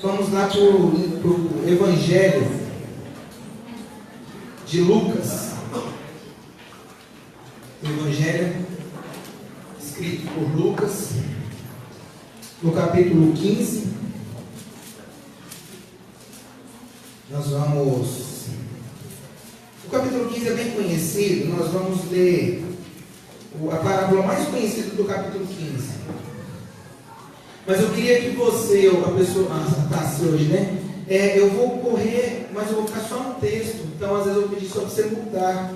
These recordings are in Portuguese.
Vamos lá para o Evangelho de Lucas. O Evangelho escrito por Lucas, no capítulo 15. Nós vamos... O capítulo 15 é bem conhecido. Nós vamos ler a parábola mais conhecida do capítulo 15. Mas eu queria que você, ou a pessoa passasse hoje, né? Eu vou correr, mas eu vou ficar só no texto. Então, às vezes, eu pedi só para você mudar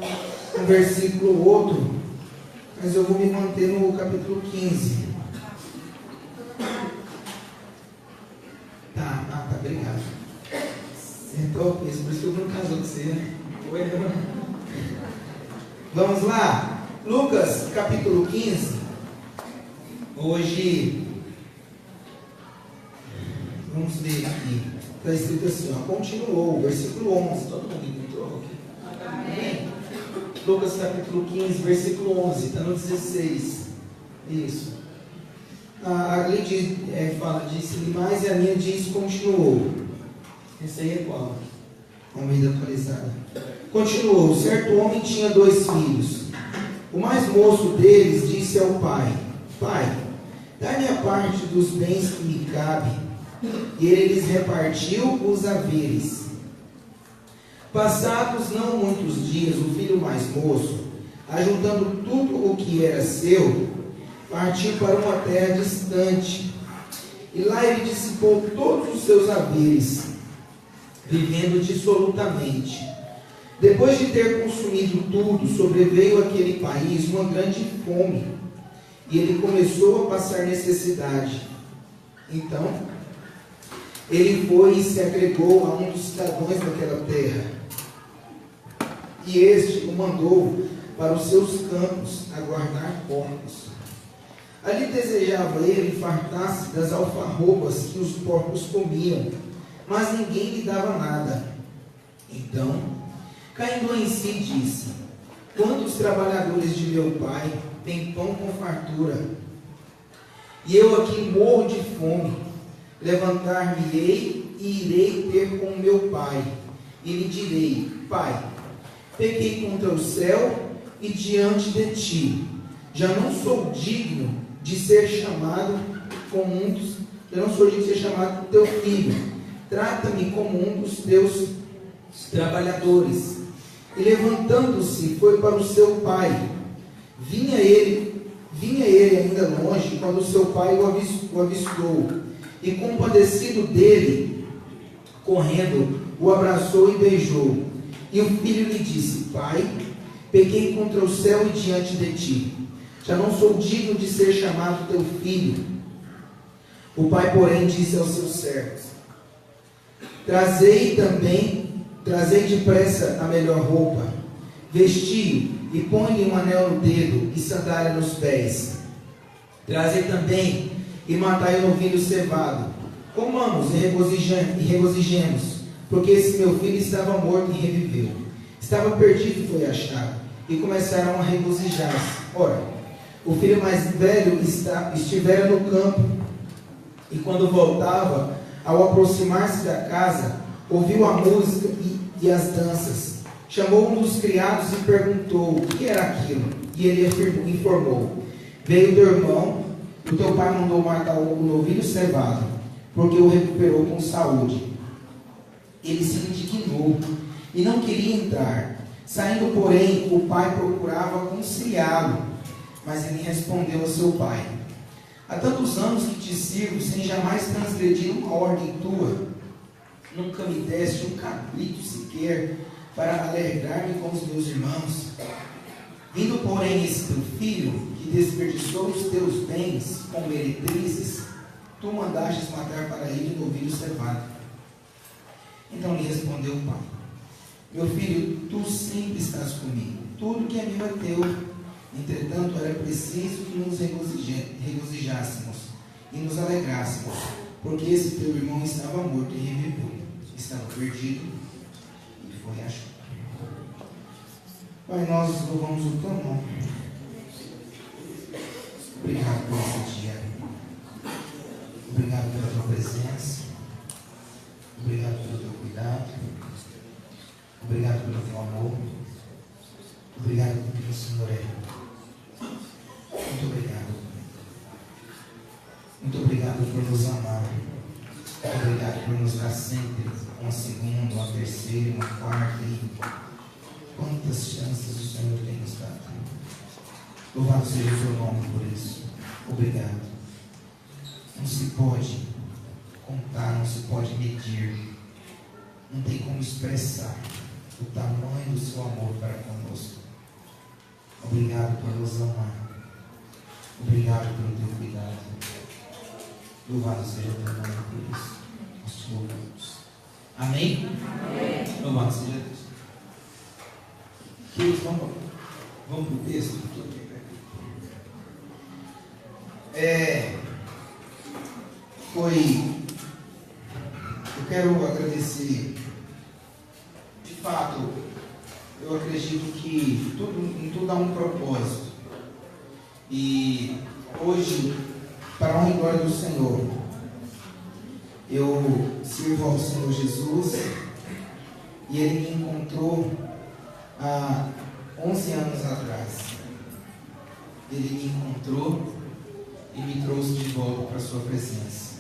um versículo ou outro. Mas eu vou me manter no capítulo 15. Tá, obrigado. Sentou, isso, por isso que eu não casou com você, né? Vamos lá. Lucas, capítulo 15. Hoje, vamos ler aqui. Está escrito assim, ó, continuou, versículo 11. Todo mundo entrou aqui? Amém. Lucas, capítulo 15, versículo 11. Está no 16. Isso. A lei disse mais e a minha diz continuou. Esse aí é qual? Almeida atualizada. Continuou. Certo homem tinha 2 filhos. O mais moço deles disse ao pai: Pai, dá-me a parte dos bens que me cabe. E ele lhes repartiu os haveres. Passados não muitos dias, o filho mais moço, ajuntando tudo o que era seu, partiu para uma terra distante. E lá ele dissipou todos os seus haveres, vivendo dissolutamente. Depois de ter consumido tudo, sobreveio àquele país uma grande fome, e ele começou a passar necessidade. Então, ele foi e se agregou a um dos cidadãos daquela terra, e este o mandou para os seus campos a guardar porcos. Ali desejava ele fartar-se das alfarrobas que os porcos comiam, mas ninguém lhe dava nada. Então, caindo em si, disse: Quantos trabalhadores de meu pai têm pão com fartura, e eu aqui morro de fome? Levantar-me-ei e irei ter com meu pai, e lhe direi: Pai, pequei contra o céu e diante de ti. Já não sou digno de ser chamado teu filho. Trata-me como um dos teus trabalhadores. E levantando-se, foi para o seu pai. Vinha ele ainda longe, quando o seu pai o avistou. E compadecido dele, correndo, o abraçou e beijou. E o filho lhe disse: Pai, pequei contra o céu e diante de ti. Já não sou digno de ser chamado teu filho. O pai, porém, disse aos seus servos: Trazei depressa a melhor roupa, vesti-o e põe-lhe um anel no dedo e sandália nos pés. Trazei também e matai o novilho cevado. Comamos e regozijemos, porque esse meu filho estava morto e reviveu. Estava perdido e foi achado. E começaram a regozijar-se. Ora, o filho mais velho estivera no campo, e quando voltava, ao aproximar-se da casa, ouviu a música e as danças. Chamou um dos criados e perguntou o que era aquilo. E ele informou: Veio teu irmão, o teu pai mandou matar o novilho cevado, porque o recuperou com saúde. Ele se indignou e não queria entrar. Saindo, porém, o pai procurava conciliá-lo, mas ele respondeu ao seu pai: Há tantos anos que te sirvo, sem jamais transgredir uma ordem tua. Nunca me deste um cabrito sequer para alegrar-me com os meus irmãos. Vindo, porém, esse teu filho, que desperdiçou os teus bens com meretrizes, tu mandastes matar para ele o novilho cevado. Então lhe respondeu o pai: Meu filho, tu sempre estás comigo, tudo que é meu é teu. Entretanto, era preciso que nos regozijássemos e nos alegrássemos, porque esse teu irmão estava morto e reviveu, estava perdido e foi achado. Pai, nós louvamos o teu nome. Obrigado por esse dia. Obrigado pela tua presença. Obrigado por nos dar sempre uma segunda, uma terceira, uma quarta. E quantas chances o Senhor tem nos dado. Louvado seja o seu nome por isso. Obrigado. Não se pode contar, não se pode medir. Não tem como expressar o tamanho do seu amor para conosco. Obrigado por nos amar. Obrigado pelo teu cuidado. Louvado seja o teu nome por isso. Nós te louvamos. Amém? Amém. Louvado seja Deus. Queridos, vamos para o texto. Eu quero agradecer. De fato, eu acredito que em tudo há um propósito. E hoje, para a honra e glória do Senhor, eu sirvo ao Senhor Jesus e Ele me encontrou há 11 anos atrás. Ele me encontrou e me trouxe de volta para a sua presença.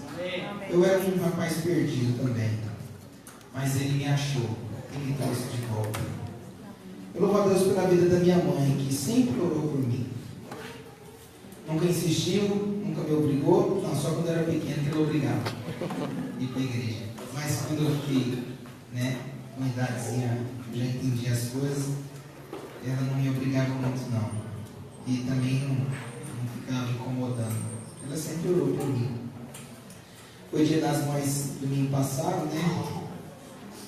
Eu era um rapaz perdido também, mas Ele me achou e me trouxe de volta. Eu louvo a Deus pela vida da minha mãe, que sempre orou por mim. Nunca insistiu, nunca me obrigou, não, só quando eu era pequeno que ele obrigava a ir para a igreja. Mas quando eu fiquei, uma idadezinha, já entendi as coisas, ela não me obrigava muito não. E também não ficava incomodando. Ela sempre orou por mim. Foi Dia das Mães domingo passado,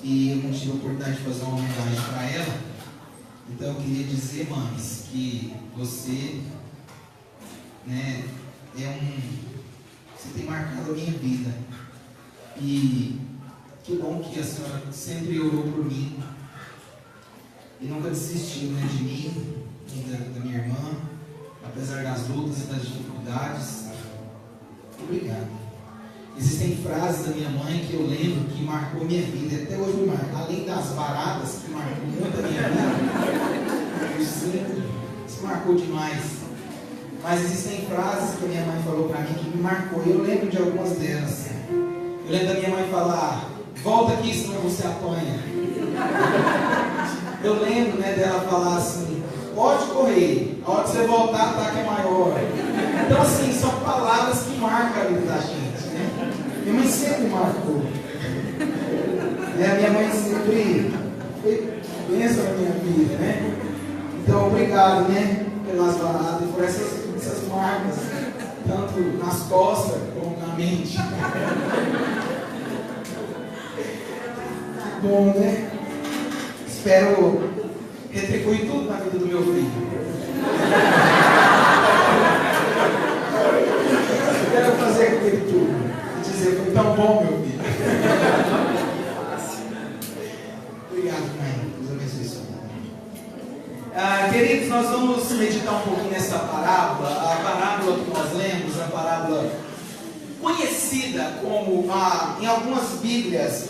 e eu não tive a oportunidade de fazer uma homenagem para ela. Então eu queria dizer, mães, que você você tem marcado a minha vida. E que bom que a senhora sempre orou por mim e nunca desistiu de mim e da minha irmã, apesar das lutas e das dificuldades. Obrigado. Existem frases da minha mãe que eu lembro que marcou minha vida, e até hoje me marca. Além das paradas que marcou muito a minha vida, isso marcou demais. Mas existem frases que a minha mãe falou para mim que me marcou. E eu lembro de algumas delas. Eu lembro da minha mãe falar: volta aqui, senão você apanha. Eu lembro dela falar assim: pode correr, a hora que você voltar, a ataque é maior. Então assim, são palavras que marcam a vida da gente. Minha mãe sempre marcou. A minha mãe sempre foi bênção na minha vida. Então obrigado pelas paradas e por essas marcas, tanto nas costas como na mente. Que bom, Espero retribuir tudo na vida do meu filho. Eu quero fazer com ele tudo e dizer: foi tão bom, meu filho. Obrigado, mãe. Deus abençoe sua vida. Queridos, nós vamos meditar um pouquinho nessa parábola. A parábola que nós lemos, a parábola conhecida como, em algumas Bíblias,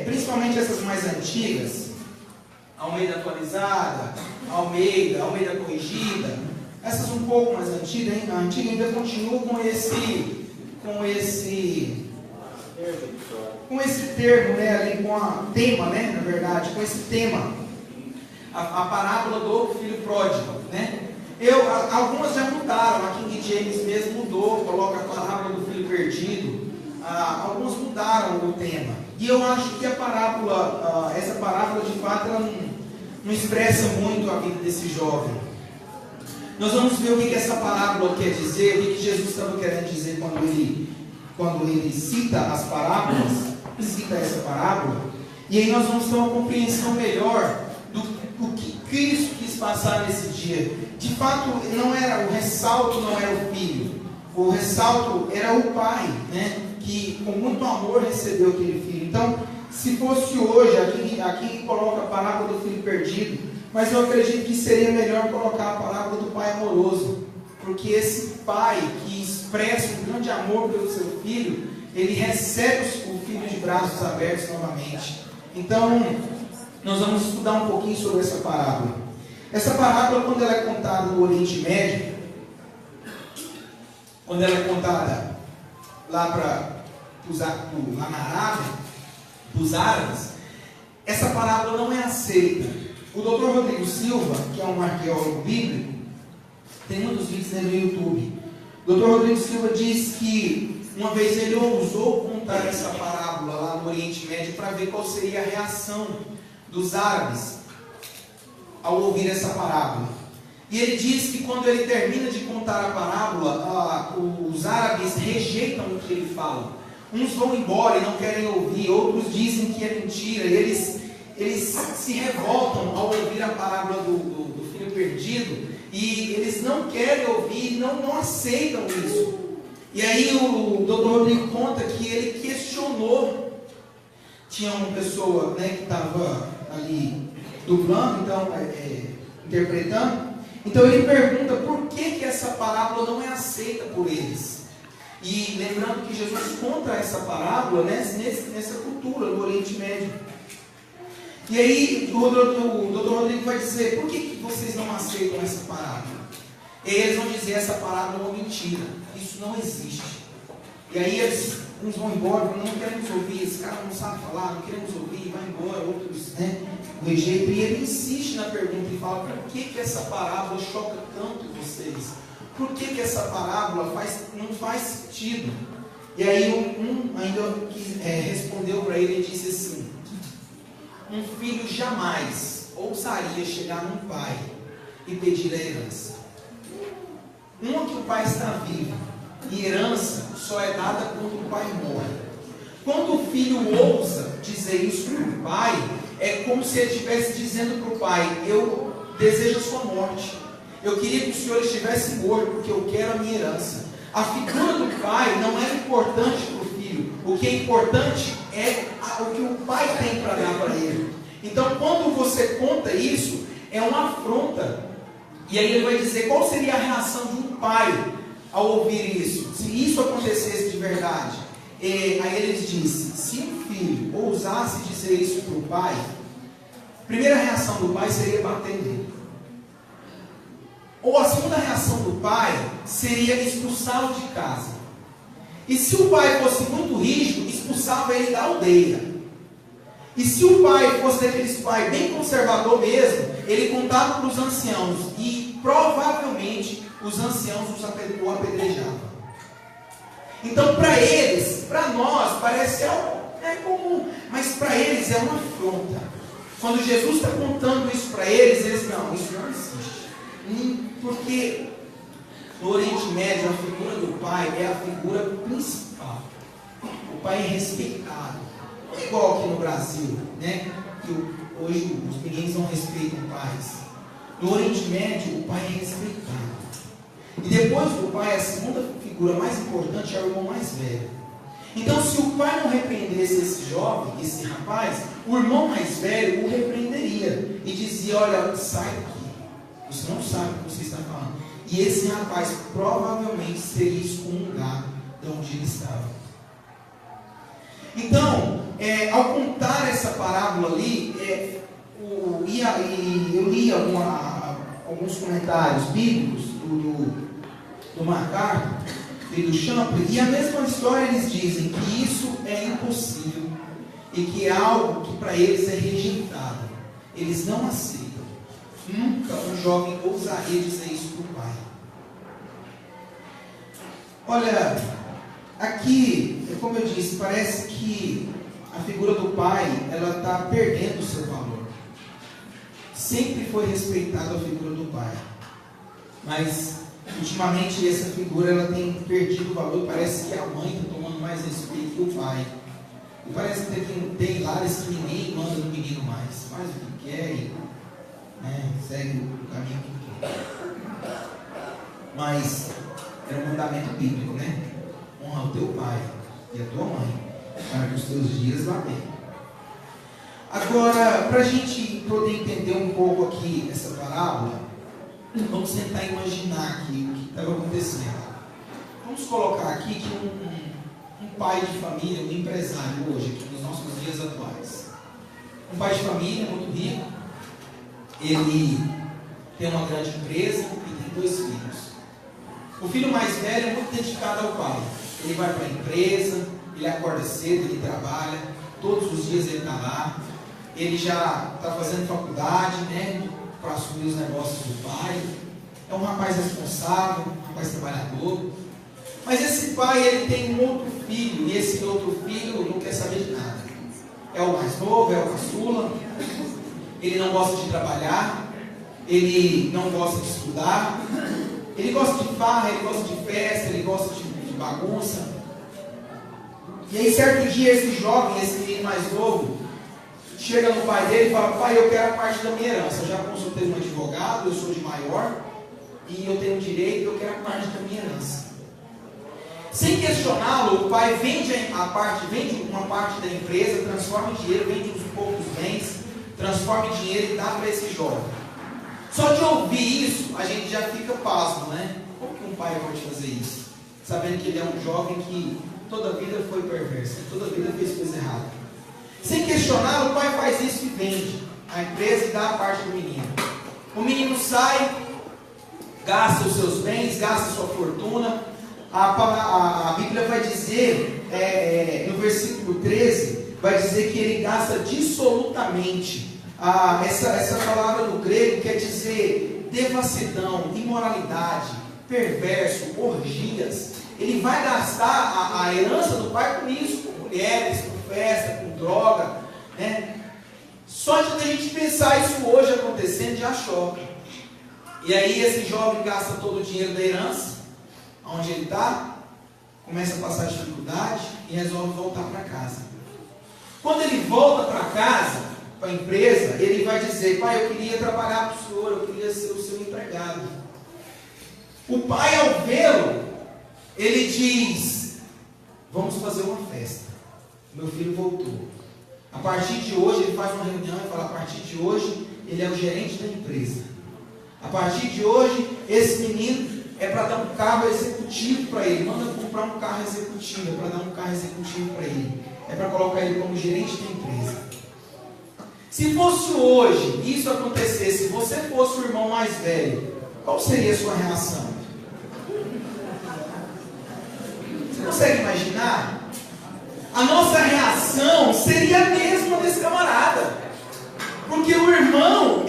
principalmente essas mais antigas, Almeida atualizada, Almeida corrigida, essas um pouco mais antigas, a antiga ainda continua com esse termo, ali com a tema, na verdade, com esse tema, a parábola do filho pródigo, algumas já mudaram, a King James mesmo mudou, coloca a parábola do filho perdido, alguns mudaram o tema, e eu acho que essa parábola de fato ela não expressa muito a vida desse jovem. Nós vamos ver o que essa parábola quer dizer, o que Jesus estava querendo dizer quando ele cita as parábolas, cita essa parábola, e aí nós vamos ter uma compreensão melhor do que Cristo quis passar nesse dia. De fato, o ressalto não era o filho, o ressalto era o pai, que com muito amor recebeu aquele filho. Então, se fosse hoje, aqui coloca a parábola do filho perdido, mas eu acredito que seria melhor colocar a parábola do pai amoroso, porque esse pai que expressa um grande amor pelo seu filho, ele recebe o filho de braços abertos novamente. Então, nós vamos estudar um pouquinho sobre essa parábola. Essa parábola, quando ela é contada no Oriente Médio, quando ela é contada lá lá na Arábia, dos árabes, essa parábola não é aceita. O Dr. Rodrigo Silva, que é um arqueólogo bíblico, tem muitos vídeos dele no YouTube. O Dr. Rodrigo Silva diz que uma vez ele ousou contar essa parábola lá no Oriente Médio para ver qual seria a reação dos árabes ao ouvir essa parábola. E ele diz que quando ele termina de contar a parábola, os árabes rejeitam o que ele fala. Uns vão embora e não querem ouvir, outros dizem que é mentira, e eles se revoltam ao ouvir a parábola do filho perdido, e eles não querem ouvir, não aceitam isso. E aí o Dr. Rodrigo conta que ele questionou. Tinha uma pessoa, né, que estava ali dublando, então, interpretando. Então ele pergunta por que essa parábola não é aceita por eles. E lembrando que Jesus conta essa parábola, né, nessa cultura do Oriente Médio. E aí o Dr. Rodrigo vai dizer, por que vocês não aceitam essa parábola? E aí eles vão dizer, essa parábola é uma mentira, isso não existe. E aí uns vão embora, não queremos ouvir, esse cara não sabe falar, não queremos ouvir, vai embora, outros, né, rejeitam. E ele insiste na pergunta e fala, por que essa parábola choca tanto vocês? Por que essa parábola não faz sentido? E aí ainda respondeu para ele e disse assim, um filho jamais ousaria chegar num pai e pedir a herança. Uma que o pai está vivo, e herança só é dada quando o pai morre. Quando o filho ousa dizer isso para o pai, é como se ele estivesse dizendo para o pai, eu desejo a sua morte. Eu queria que o senhor estivesse morto, porque eu quero a minha herança. A figura do pai não é importante para o filho. O que é importante é o que o pai tem para dar para ele. Então, quando você conta isso, é uma afronta. E aí ele vai dizer qual seria a reação de um pai ao ouvir isso. Se isso acontecesse de verdade. Aí ele disse, se um filho ousasse dizer isso para o pai, a primeira reação do pai seria bater nele. Ou a segunda reação do pai seria expulsá-lo de casa. E se o pai fosse muito rígido, expulsava ele da aldeia. E se o pai fosse daqueles pais bem conservador mesmo, ele contava para os anciãos e provavelmente os anciãos o apedrejavam. Então para eles, para nós, parece algo comum, mas para eles é uma afronta. Quando Jesus está contando isso para eles não, isso não existe. Porque no Oriente Médio a figura do pai é a figura principal. O pai é respeitado. Não é igual aqui no Brasil, né? Que hoje os meninos não respeitam pais. No Oriente Médio o pai é respeitado. E depois do pai, a segunda figura mais importante é o irmão mais velho. Então se o pai não repreendesse esse jovem, esse rapaz, o irmão mais velho o repreenderia. E dizia, olha, sai daqui. Você não sabe o que você está falando. E esse rapaz provavelmente seria excomungado de onde ele estava. Então, ao contar essa parábola ali, eu li alguns comentários bíblicos do MacArthur e do Champlin, e a mesma história eles dizem que isso é impossível e que é algo que para eles é rejeitado. Eles não aceitam. Nunca um jovem ousaria dizer isso para o pai. Olha, aqui, como eu disse, parece que a figura do pai, ela está perdendo o seu valor. Sempre foi respeitada a figura do pai, mas ultimamente essa figura ela tem perdido o valor. Parece que a mãe está tomando mais respeito que o pai. E parece que tem lares que ninguém manda no menino mais, faz o que quer e segue o caminho que quer. Mas era um mandamento bíblico, né? Honra o teu pai e a tua mãe, para que os teus dias vá bem. Agora, para a gente poder entender um pouco aqui essa parábola, vamos tentar imaginar aqui o que estava acontecendo. Vamos colocar aqui que um pai de família, um empresário hoje, aqui nos nossos dias atuais. Um pai de família muito rico, ele tem uma grande empresa e tem 2 filhos. O filho mais velho é muito dedicado ao pai. Ele vai para a empresa, ele acorda cedo, ele trabalha, todos os dias ele está lá, ele já está fazendo faculdade, né, para assumir os negócios do pai. É um rapaz responsável, um rapaz trabalhador. Mas esse pai, ele tem um outro filho, e esse outro filho não quer saber de nada. É o mais novo, é o caçula. Ele não gosta de trabalhar, ele não gosta de estudar, ele gosta de farra, ele gosta de festa, ele gosta de bagunça. E aí certo dia esse jovem, esse menino mais novo, chega no pai dele e fala: pai, eu quero a parte da minha herança. Eu já consultei um advogado, eu sou de maior, e eu tenho direito, eu quero a parte da minha herança. Sem questioná-lo, o pai vende uma parte da empresa, transforma em dinheiro, vende uns poucos bens, transforma em dinheiro e dá para esse jovem. Só de ouvir isso, a gente já fica pasmo, né? Como que um pai pode fazer isso? Sabendo que ele é um jovem que toda a vida foi perverso, toda a vida fez coisa errada. Sem questionar, o pai faz isso e vende a empresa e dá a parte do menino. O menino sai, gasta os seus bens, gasta a sua fortuna. A Bíblia vai dizer, no versículo 13, vai dizer que ele gasta dissolutamente. Essa palavra no grego quer dizer devassidão, imoralidade, perverso, orgias. Ele vai gastar a herança do pai com isso, com mulheres, com festa, com droga, né? Só de a gente pensar isso hoje acontecendo já choca. E aí esse jovem gasta todo o dinheiro da herança, onde ele está, começa a passar dificuldade e resolve voltar para casa. Quando ele volta para casa, para a empresa, ele vai dizer: pai, eu queria trabalhar para o senhor, eu queria ser o seu empregado. O pai, ao vê-lo, ele diz: vamos fazer uma festa. Meu filho voltou. A partir de hoje, ele faz uma reunião e fala: a partir de hoje, ele é o gerente da empresa. A partir de hoje, esse menino é para dar um carro executivo para ele. Manda comprar um carro executivo, é para dar um carro executivo para ele. É para colocar ele como gerente da empresa. Se fosse hoje, isso acontecesse, se você fosse o irmão mais velho, qual seria a sua reação? Você consegue imaginar? A nossa reação seria a mesma desse camarada. Porque o irmão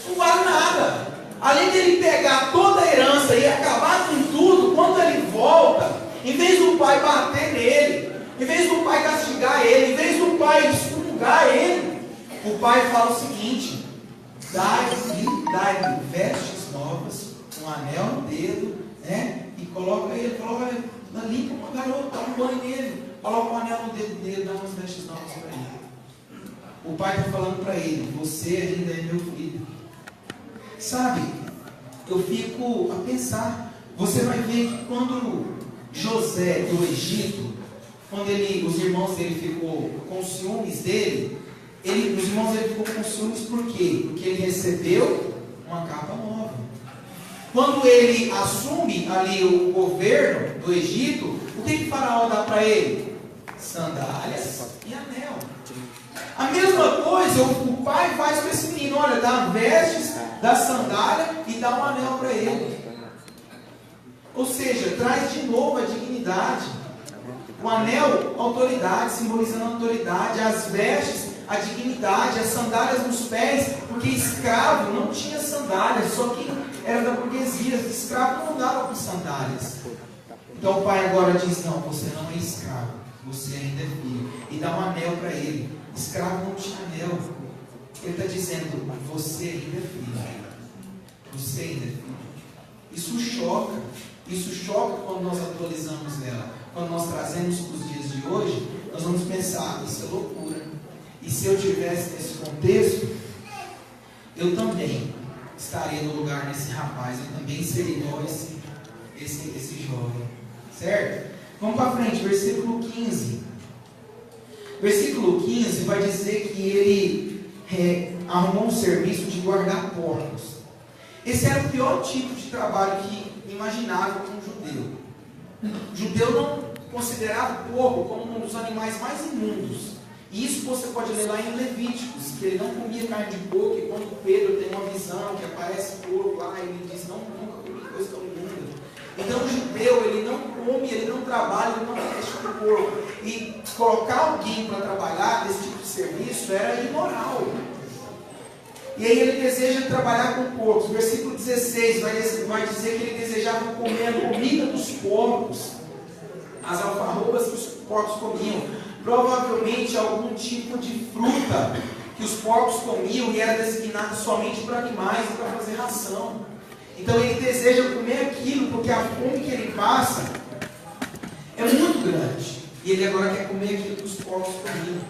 não vale nada. Além de ele pegar toda a herança e acabar com tudo, quando ele volta, em vez do pai bater nele, em vez do pai castigar ele, em vez do pai excomungar ele, o pai fala o seguinte: dai-lhe vestes novas, um anel no dedo, né? E coloca limpa uma garota, dá um banho nele, coloca um anel no dedo dele, dá umas vestes novas para ele. O pai está falando para ele: você ainda é meu filho. Sabe, eu fico a pensar, você vai ver que quando José do Egito, quando os irmãos dele ficou com ciúmes dele, os irmãos dele ficou com ciúmes por quê? Porque ele recebeu uma capa nova. Quando ele assume ali o governo do Egito, o que Faraó dá para ele? Sandálias e anel. A mesma coisa o pai faz com esse menino: olha, dá vestes, dá sandália e dá um anel para ele. Ou seja, traz de novo a dignidade. O anel, autoridade, simbolizando a autoridade. As vestes, a dignidade. As sandálias nos pés, porque escravo não tinha sandálias, só que era da burguesia. Escravo não dava com sandálias. Então o pai agora diz: não, você não é escravo, você ainda é filho. E dá um anel para ele. Escravo não tinha anel. Ele está dizendo: você ainda é filho. Você ainda é filho. Isso choca. Isso choca quando nós atualizamos ela. Quando nós trazemos para os dias de hoje, nós vamos pensar: isso é loucura. E se eu tivesse nesse contexto, eu também estaria no lugar desse rapaz. Eu também seria igual esse jovem. Certo? Vamos para frente, versículo 15. Versículo 15 vai dizer que ele arrumou um serviço de guardar porcos. Esse era o pior tipo de trabalho que imaginável para um judeu. O judeu não considerava o porco como um dos animais mais imundos. E isso você pode ler lá em Levíticos, que ele não comia carne de porco. E quando Pedro tem uma visão que aparece porco lá, ele diz: não, nunca comi coisa tão imunda. Então o judeu, ele não come, ele não trabalha, ele não mexe com o porco. E colocar alguém para trabalhar nesse tipo de serviço era imoral. E aí ele deseja trabalhar com porcos. Versículo 16 vai dizer que ele desejava comer a comida dos porcos, as alfarrobas que os porcos comiam. Provavelmente algum tipo de fruta que os porcos comiam e era designado somente para animais e para fazer ração. Então ele deseja comer aquilo porque a fome que ele passa é muito grande. E ele agora quer comer aquilo que os porcos comiam.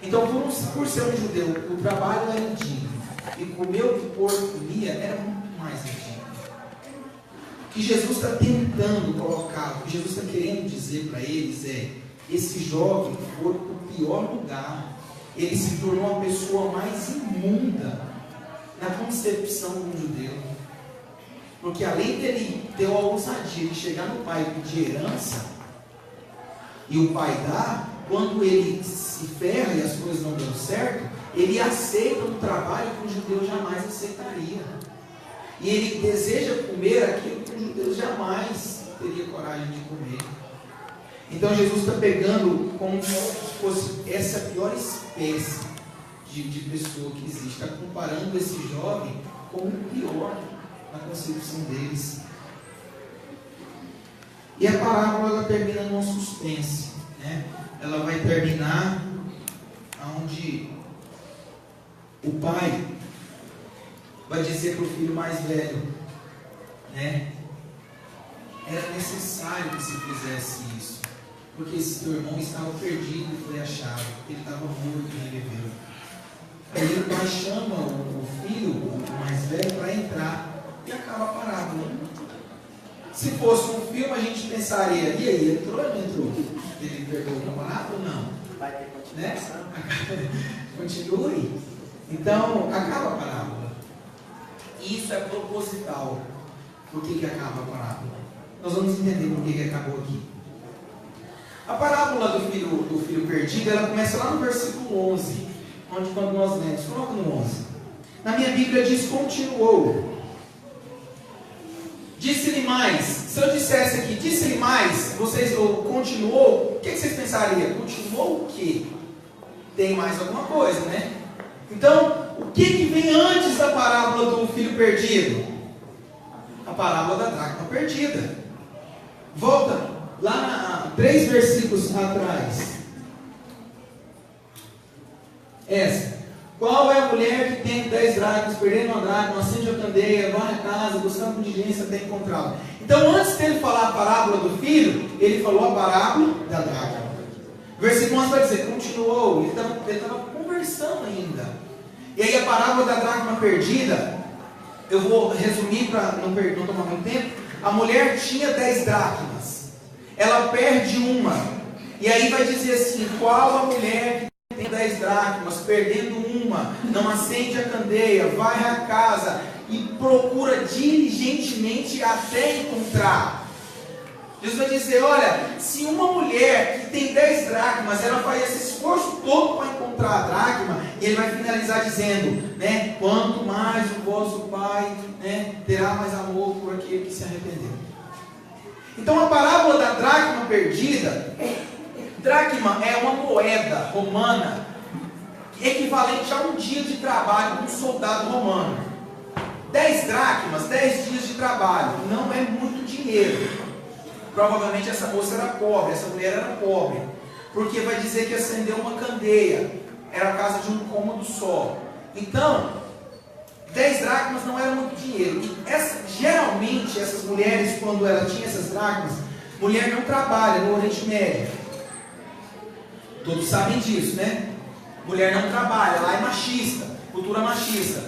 Então, por ser um judeu, o trabalho era indigno. E comer o que o porco comia era muito mais indigno. O que Jesus está tentando colocar, o que Jesus está querendo dizer para eles é: esse jovem foi para o pior lugar. Ele se tornou a pessoa mais imunda na concepção de um judeu. Porque além dele ter a ousadia de chegar no pai e pedir herança, e o pai dá, quando ele se ferra e as coisas não dão certo, ele aceita um trabalho que um judeu jamais aceitaria. E ele deseja comer aquilo que um judeu jamais teria coragem de comer. Então Jesus está pegando como se fosse essa pior espécie de pessoa que existe. Está comparando esse jovem com o pior na concepção deles. E a parábola ela termina num suspense, né? Ela vai terminar onde o pai vai dizer para o filho mais velho, né? Era necessário que se fizesse isso, porque esse teu irmão estava perdido e foi achado, ele estava morto e reviveu. Aí o pai chama o filho, o mais velho, para entrar e acaba a parábola. Se fosse um filme, a gente pensaria: e aí, entrou ou não entrou? Ele perdoou o camarada ou não? Vai ter continuação. Né? Continue. Então, acaba a parábola. Isso é proposital. Por que acaba a parábola? Nós vamos entender por que acabou aqui. A parábola do filho perdido, ela começa lá no versículo 11, onde quando nós lemos, coloca no 11. Na minha Bíblia diz: continuou. Disse-lhe mais. Se eu dissesse aqui, disse-lhe mais, ou continuou, o que vocês pensariam? Continuou o quê? Tem mais alguma coisa, né? Então, o que vem antes da parábola do filho perdido? A parábola da dracma perdida. Volta lá 3 versículos atrás. Essa. Qual é a mulher que tem 10 dracmas, perdendo uma dracma, acende a candeia, vai à casa, buscando com diligência até encontrá-la? Então, antes dele falar a parábola do filho, ele falou a parábola da dracma. Versículo 11 vai dizer: continuou, ele estava conversando ainda. E aí a parábola da dracma perdida, eu vou resumir para não tomar muito tempo. A mulher tinha 10 dracmas, ela perde uma, e aí vai dizer assim: qual a mulher que tem 10 dracmas, perdendo uma, não acende a candeia, vai à casa e procura diligentemente até encontrar? Jesus vai dizer: olha, se uma mulher que tem 10 dracmas, ela faz esse esforço todo para encontrar a dracma, e ele vai finalizar dizendo, né, quanto mais o vosso Pai, né, terá mais amor por aquele que se arrependeu. Então a parábola da dracma perdida, dracma é uma moeda romana equivalente a um dia de trabalho de um soldado romano. 10 dracmas, 10 dias de trabalho, não é muito dinheiro. Provavelmente essa moça era pobre, essa mulher era pobre, porque vai dizer que acendeu uma candeia, era a casa de um cômodo só. Então, 10 dracmas não era muito dinheiro. E geralmente essas mulheres, quando ela tinha essas dracmas, mulher não trabalha no Oriente Médio. Todos sabem disso, né? Mulher não trabalha, lá é machista, cultura machista.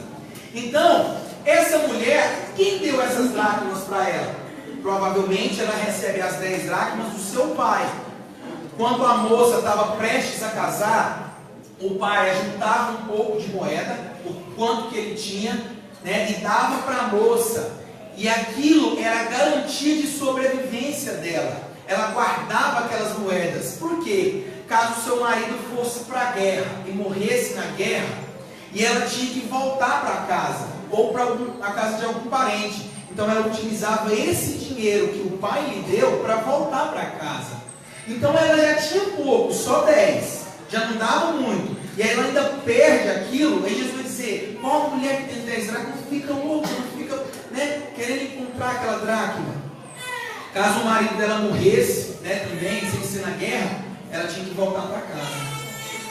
Então, essa mulher, quem deu essas dracmas para ela? Provavelmente ela recebe as 10 dracmas do seu pai. Quando a moça estava prestes a casar, o pai juntava um pouco de moeda, o quanto que ele tinha, né, e dava para a moça. E aquilo era a garantia de sobrevivência dela. Ela guardava aquelas moedas. Por quê? Caso seu marido fosse para a guerra e morresse na guerra, e ela tinha que voltar para casa, ou para a casa de algum parente. Então ela utilizava esse dinheiro dinheiro que o pai lhe deu para voltar para casa. Então ela já tinha pouco, só 10, já não dava muito, e aí ela ainda perde aquilo. Aí Jesus vai dizer: qual mulher que tem 10 dracmas não fica louca, não fica, querendo encontrar aquela dracma? Caso o marido dela morresse, também, sem ser na guerra, ela tinha que voltar para casa.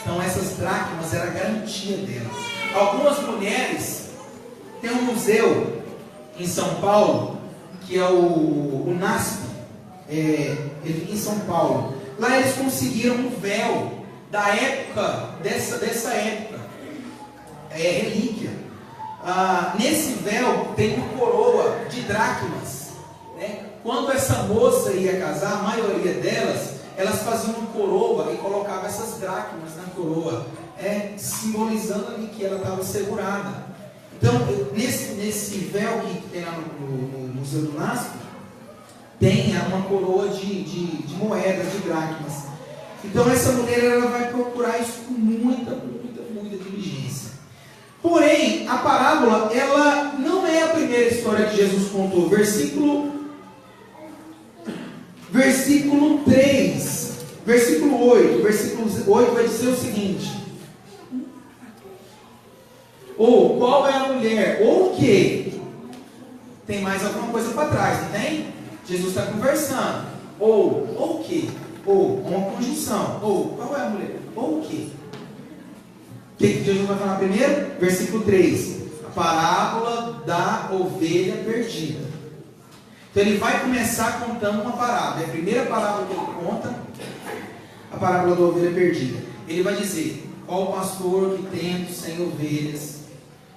Então essas dracmas era a garantia dela. Algumas mulheres, tem um museu em São Paulo, que é o NASP, ele fica em São Paulo. Lá eles conseguiram um véu da época, dessa época, relíquia. Nesse véu tem uma coroa de dracmas. Quando essa moça ia casar, a maioria delas, elas faziam uma coroa e colocavam essas dracmas na coroa, simbolizando ali que ela estava segurada. Então, nesse véu que tem lá no Museu do NASP, tem uma coroa de moedas, de dracmas. Então, essa mulher ela vai procurar isso com muita diligência. Porém, a parábola, ela não é a primeira história que Jesus contou. Versículo 3, versículo 8. Versículo 8 vai dizer o seguinte: ou qual é a mulher, ou o que? Tem mais alguma coisa para trás, não tem? Jesus está conversando. Ou o que? Ou uma conjunção. Ou qual é a mulher? Ou o que? O que Jesus vai falar primeiro? Versículo 3. A parábola da ovelha perdida. Então ele vai começar contando uma parábola. É a primeira parábola que ele conta, a parábola da ovelha perdida. Ele vai dizer: qual o pastor que tendo 100 ovelhas,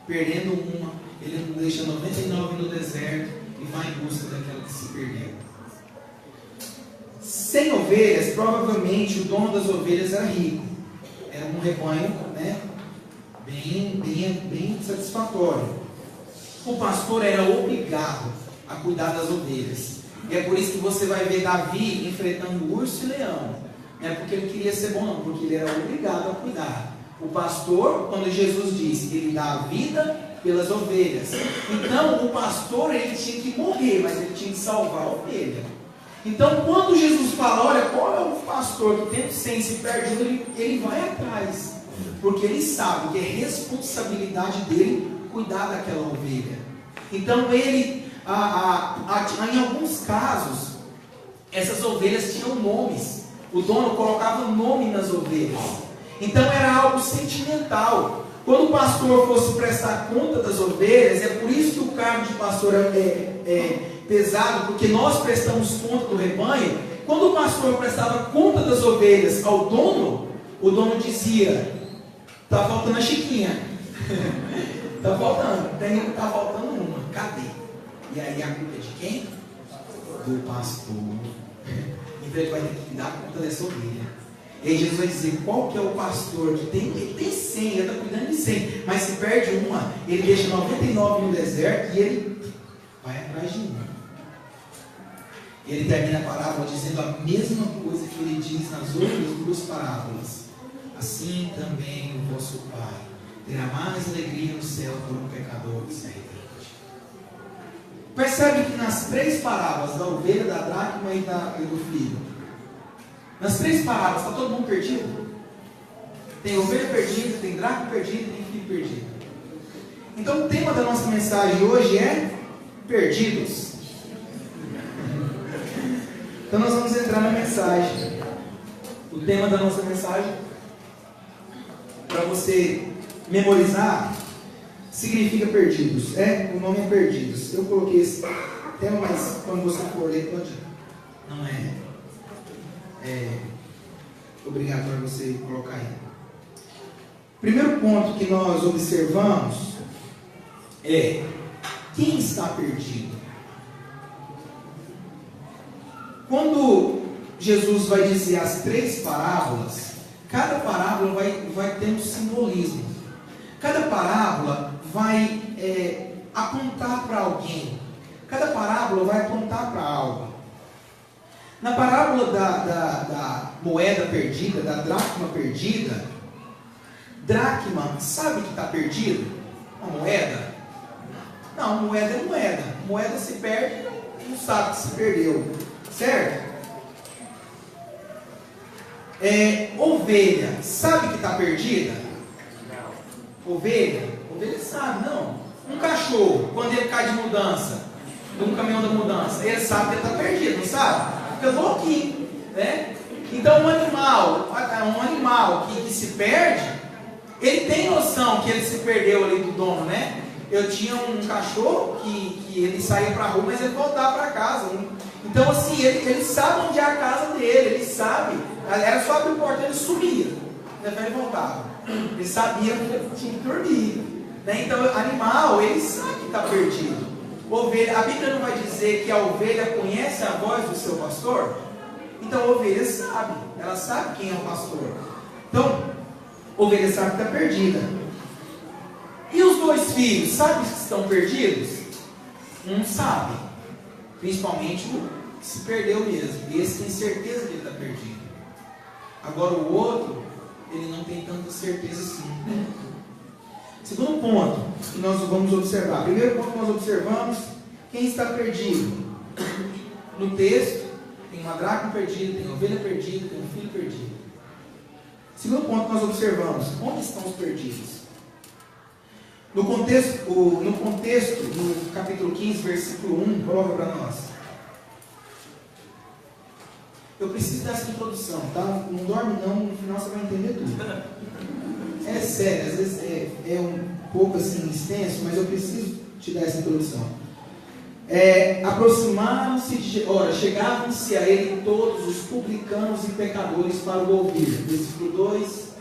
perdendo uma, ele deixa 99 no deserto e vai em busca daquela que se perdeu. 100 ovelhas, provavelmente o dono das ovelhas era rico. Era um rebanho, bem satisfatório. O pastor era obrigado a cuidar das ovelhas. E é por isso que você vai ver Davi enfrentando urso e leão. Não é porque ele queria ser bom, não, porque ele era obrigado a cuidar. O pastor, quando Jesus disse, ele dá a vida pelas ovelhas. Então, o pastor, ele tinha que morrer, mas ele tinha que salvar a ovelha. Então, quando Jesus fala, olha, qual é o pastor que tendo 100 se perde, ele vai atrás. Porque ele sabe que é responsabilidade dele cuidar daquela ovelha. Então, ele, em alguns casos, essas ovelhas tinham nomes. O dono colocava nome nas ovelhas. Então, era algo sentimental. Quando o pastor fosse prestar conta das ovelhas, é por isso que o cargo de pastor é pesado, porque nós prestamos conta do rebanho. Quando o pastor prestava conta das ovelhas ao dono, o dono dizia: está faltando a Chiquinha. Está faltando uma. Cadê? E aí a culpa é de quem? Do pastor. Então ele vai ter que dar conta dessa ovelha. E aí Jesus vai dizer: qual que é o pastor que tem 100, ele está cuidando de 100, mas se perde uma, ele deixa 99 no deserto e ele vai atrás de uma. Ele termina a parábola dizendo a mesma coisa que ele diz nas outras 2 parábolas: assim também o vosso Pai terá mais alegria no céu por um pecador que se arrepende. Percebe que nas 3 parábolas, da ovelha, da dracma e do filho, nas 3 parábolas está todo mundo perdido. Tem ovelha perdida, tem dracma perdida, tem filho perdido. Então o tema da nossa mensagem hoje é perdidos. Então nós vamos entrar na mensagem. O tema da nossa mensagem, para você memorizar, significa perdidos. O nome é perdidos. Eu coloquei esse tema, mas quando você for ler, pode. Não é obrigatório você colocar aí. Primeiro ponto que nós observamos é: quem está perdido? Quando Jesus vai dizer as 3 parábolas, cada parábola vai ter um simbolismo. Cada parábola vai apontar para alguém. Cada parábola vai apontar para algo. Na parábola da moeda perdida, da dracma perdida, dracma, sabe que está perdido? Uma moeda? Não, moeda é moeda. Moeda se perde, não sabe que se perdeu, certo? Ovelha, sabe que está perdida? Ovelha sabe, não. Um cachorro, quando ele cai de mudança, de um caminhão da mudança, ele sabe que ele está perdido, não sabe? Fica louquinho, né? Então um animal que se perde, ele tem noção que ele se perdeu ali do dono, né? Eu tinha um cachorro que ele saía para a rua, mas ele voltava para casa. Então assim, ele sabe onde é a casa dele, ele sabe. Era só abrir o portão, ele sumia, depois ele voltava. Ele sabia que ele tinha que dormir, né? Então animal, ele sabe que está perdido. Ovelha, a Bíblia não vai dizer que a ovelha conhece a voz do seu pastor? Então a ovelha sabe, ela sabe quem é o pastor. Então, a ovelha sabe que está perdida. E os dois filhos, sabem que estão perdidos? Um sabe, principalmente o que se perdeu mesmo. Esse tem certeza que ele está perdido. Agora o outro, ele não tem tanta certeza assim. Segundo ponto que nós vamos observar. Primeiro ponto que nós observamos, quem está perdido. No texto, tem uma dracma perdida, tem ovelha perdida, tem um filho perdido. Segundo ponto que nós observamos, onde estão os perdidos? No contexto, no capítulo 15, versículo 1, coloca para nós. Eu preciso dessa introdução, tá? Não dorme não, no final você vai entender tudo. É sério, às vezes é um pouco assim extenso, mas eu preciso te dar essa introdução. Aproximaram-se, chegavam-se a ele todos os publicanos e pecadores para o ouvir. Versículo 2.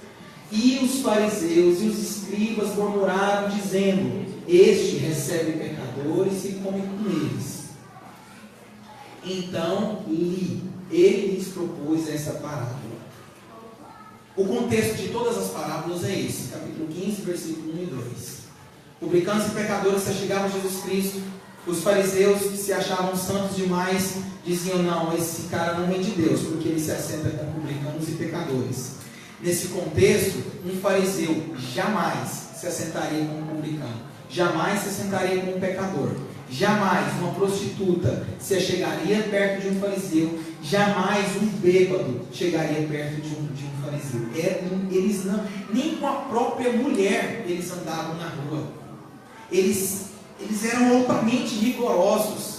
E os fariseus e os escribas murmuraram, dizendo: este recebe pecadores e come com eles. Então ele lhes propôs essa parábola. O contexto de todas as parábolas é esse, capítulo 15, versículo 1 e 2. Publicanos e pecadores se chegavam a Jesus Cristo. Os fariseus, que se achavam santos demais, diziam: não, esse cara não vem de Deus, porque ele se assenta com publicanos e pecadores. Nesse contexto, um fariseu jamais se assentaria com um publicano, jamais se assentaria com um pecador, jamais uma prostituta se chegaria perto de um fariseu, jamais um bêbado chegaria perto de um fariseu. Eles não, nem com a própria mulher eles andavam na rua. Eles eram altamente rigorosos.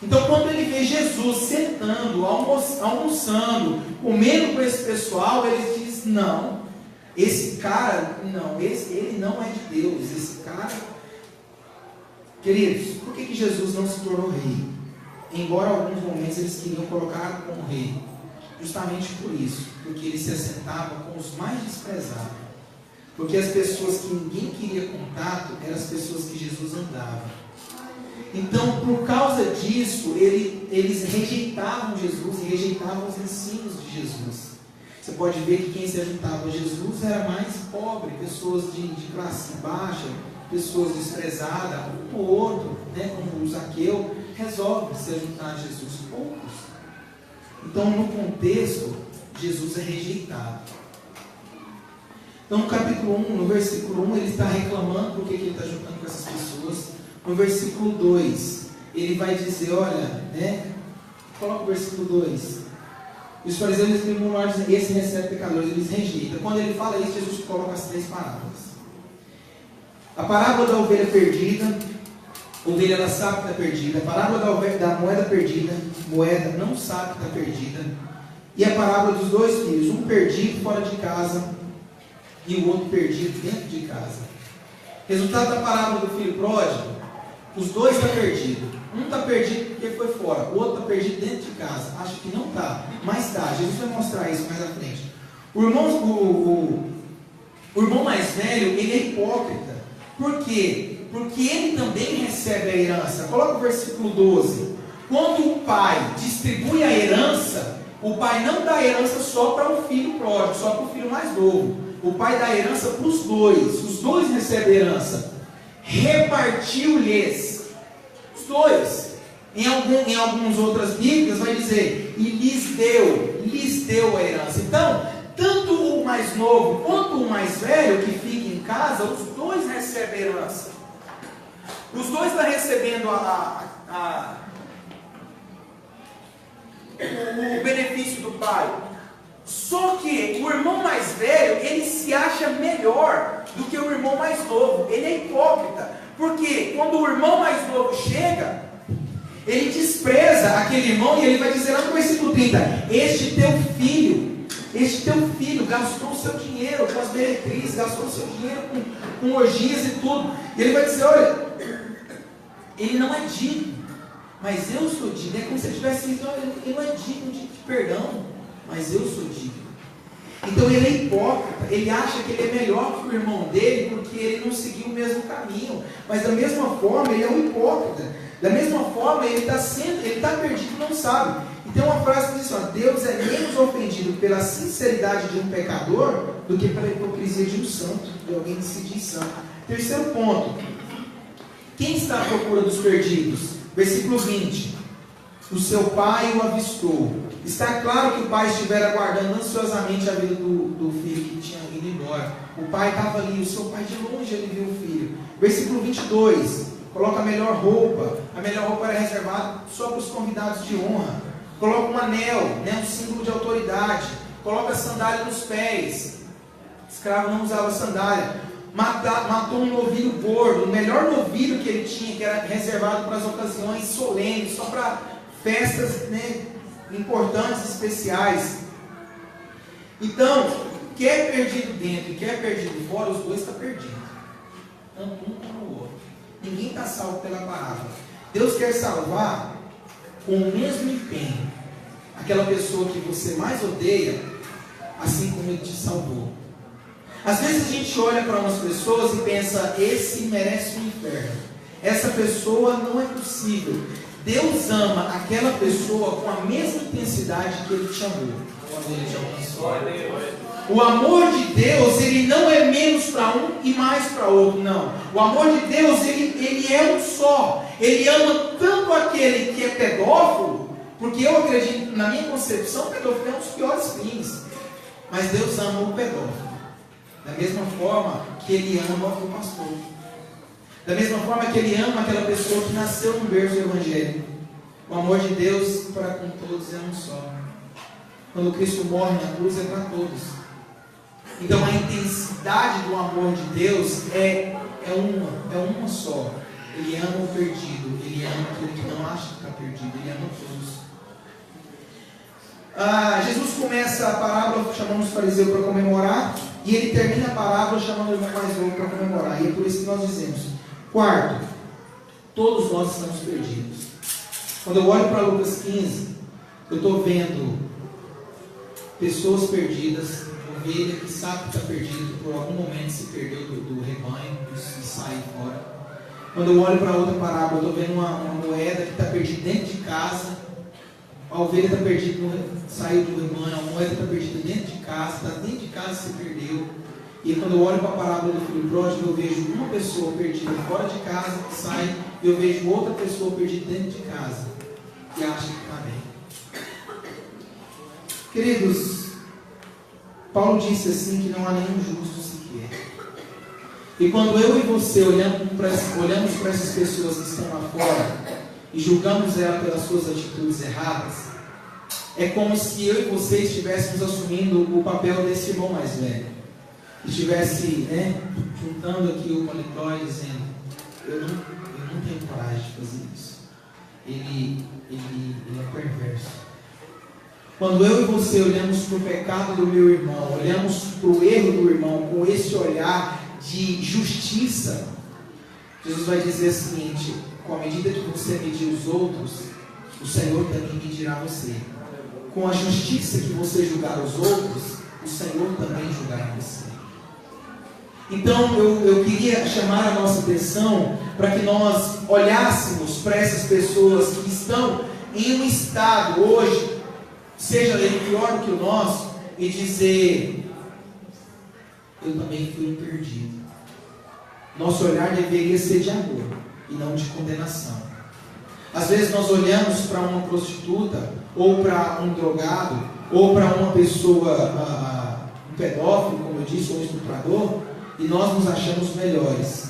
Então, quando ele vê Jesus sentando, almoçando, comendo com esse pessoal, ele diz: não, esse cara, não, ele não é de Deus, esse cara. Queridos, por que Jesus não se tornou rei? Embora em alguns momentos eles queriam colocar como rei, justamente por isso, porque ele se assentava com os mais desprezados, porque as pessoas que ninguém queria contato eram as pessoas que Jesus andava. Então, por causa disso, eles rejeitavam Jesus e rejeitavam os ensinos de Jesus. Você pode ver que quem se juntava a Jesus era mais pobre, pessoas de classe baixa, pessoas desprezadas, um ou outro, né, como o Zaqueu, resolve se juntar a Jesus, poucos. Então, no contexto, Jesus é rejeitado. Então, no capítulo 1, no versículo 1, ele está reclamando porque ele está juntando com essas pessoas. No versículo 2, ele vai dizer, olha, né? Coloca o versículo 2. Os fariseus murmuraram, dizendo: esse recebe pecadores, eles rejeitam. Quando ele fala isso, Jesus coloca as 3 parábolas. A parábola da ovelha perdida, a ovelha ela sabe que está perdida. A parábola da moeda perdida, moeda não sabe que está perdida. E a parábola dos 2 filhos, um perdido fora de casa e o outro perdido dentro de casa. Resultado da parábola do filho pródigo: os 2 estão perdidos. Um está perdido porque foi fora, o outro está perdido dentro de casa. Acho que não está, mas está. Jesus vai mostrar isso mais à frente. O irmão mais velho, ele é hipócrita. Por quê? Porque ele também recebe a herança. Coloca o versículo 12. Quando o pai distribui a herança, o pai não dá a herança só para o filho pródigo, só para o filho mais novo. O pai dá a herança para os 2. Os 2 recebem a herança. Repartiu-lhes. Os 2. Em algumas outras bíblias vai dizer: e lhes deu a herança. Então, tanto o mais novo quanto o mais velho que fica em casa, os 2 recebem a herança. Os 2 estão recebendo o benefício do pai. Só que o irmão mais velho, ele se acha melhor do que o irmão mais novo. Ele é hipócrita. Porque quando o irmão mais novo chega, ele despreza aquele irmão e ele vai dizer lá no versículo 30: este teu filho gastou o seu dinheiro com as meretrizes, gastou o seu dinheiro com orgias e tudo. E ele vai dizer: olha, ele não é digno, mas eu sou digno. É como se ele tivesse dito: olha, ele não é digno de perdão, mas eu sou digno. Então ele é hipócrita, ele acha que ele é melhor que o irmão dele porque ele não seguiu o mesmo caminho. Mas da mesma forma ele é um hipócrita. Da mesma forma ele está perdido e não sabe. E tem uma frase que diz assim: Deus é menos ofendido pela sinceridade de um pecador do que pela hipocrisia de um santo, de alguém que se diz santo. Terceiro ponto: quem está à procura dos perdidos? Versículo 20: o seu pai o avistou. Está claro que o pai estivera aguardando ansiosamente a vida do filho que tinha ido embora. O pai estava ali, o seu pai de longe ele viu o filho. Versículo 22: coloca a melhor roupa. A melhor roupa era reservada só para os convidados de honra. Coloca um anel, um símbolo de autoridade. Coloca sandália nos pés. Escravo não usava sandália. Matou um novilho gordo, o melhor novilho que ele tinha, que era reservado para as ocasiões solenes, só para festas, importantes, especiais. Então, quer perdido dentro e quer perdido fora, os dois estão perdidos. Tanto um como o outro. Ninguém está salvo pela palavra. Deus quer salvar com o mesmo empenho aquela pessoa que você mais odeia, assim como Ele te salvou. Às vezes a gente olha para umas pessoas e pensa: esse merece um inferno, essa pessoa não é possível. Deus ama aquela pessoa com a mesma intensidade que Ele te amou quando Ele te alcançou. O amor de Deus, ele não é menos para um e mais para outro, não. O amor de Deus, ele é um só. Ele ama tanto aquele que é pedófilo, porque eu acredito, na minha concepção, o pedófilo é um dos piores crimes. Mas Deus ama o pedófilo da mesma forma que Ele ama o pastor. Da mesma forma que Ele ama aquela pessoa que nasceu no berço evangélico. O amor de Deus para com todos é um só. Quando Cristo morre na cruz é para todos. Então a intensidade do amor de Deus é uma só. Ele ama o perdido, Ele ama aquele que não acha que está perdido, Ele ama todos. Jesus começa a parábola chamando os fariseus para comemorar, e Ele termina a parábola chamando o irmão mais novo para comemorar. E é por isso que nós dizemos: quarto, todos nós estamos perdidos. Quando eu olho para Lucas 15, eu estou vendo pessoas perdidas, ovelha que sabe que está perdido, por algum momento se perdeu do rebanho e saiu fora. Quando eu olho para outra parábola, eu estou vendo uma moeda que está perdida dentro de casa. A ovelha está perdida, saiu do rebanho. A moeda está perdida dentro de casa, está dentro de casa, se perdeu. E quando eu olho para a parábola do filho pródigo, eu vejo uma pessoa perdida fora de casa, que sai, e eu vejo outra pessoa perdida dentro de casa, que acha que está bem. Queridos, Paulo disse assim que não há nenhum justo sequer. E quando eu e você olhamos para essas pessoas que estão lá fora e julgamos elas pelas suas atitudes erradas, é como se eu e você estivéssemos assumindo o papel desse irmão mais velho. Estivesse juntando aqui o paletó e dizendo: eu não tenho coragem de fazer isso. Ele é perverso. Quando eu e você olhamos para o pecado do meu irmão, olhamos para o erro do irmão com esse olhar de justiça, Jesus vai dizer o seguinte: com a medida que você medir os outros, o Senhor também medirá você. Com a justiça que você julgar os outros, o Senhor também julgará você. Então eu queria chamar a nossa atenção para que nós olhássemos para essas pessoas que estão em um estado hoje, seja ele pior do que o nosso, e dizer: eu também fui um perdido. Nosso olhar deveria ser de amor e não de condenação. Às vezes nós olhamos para uma prostituta, ou para um drogado, ou para uma pessoa, um pedófilo, como eu disse, ou um estuprador, e nós nos achamos melhores,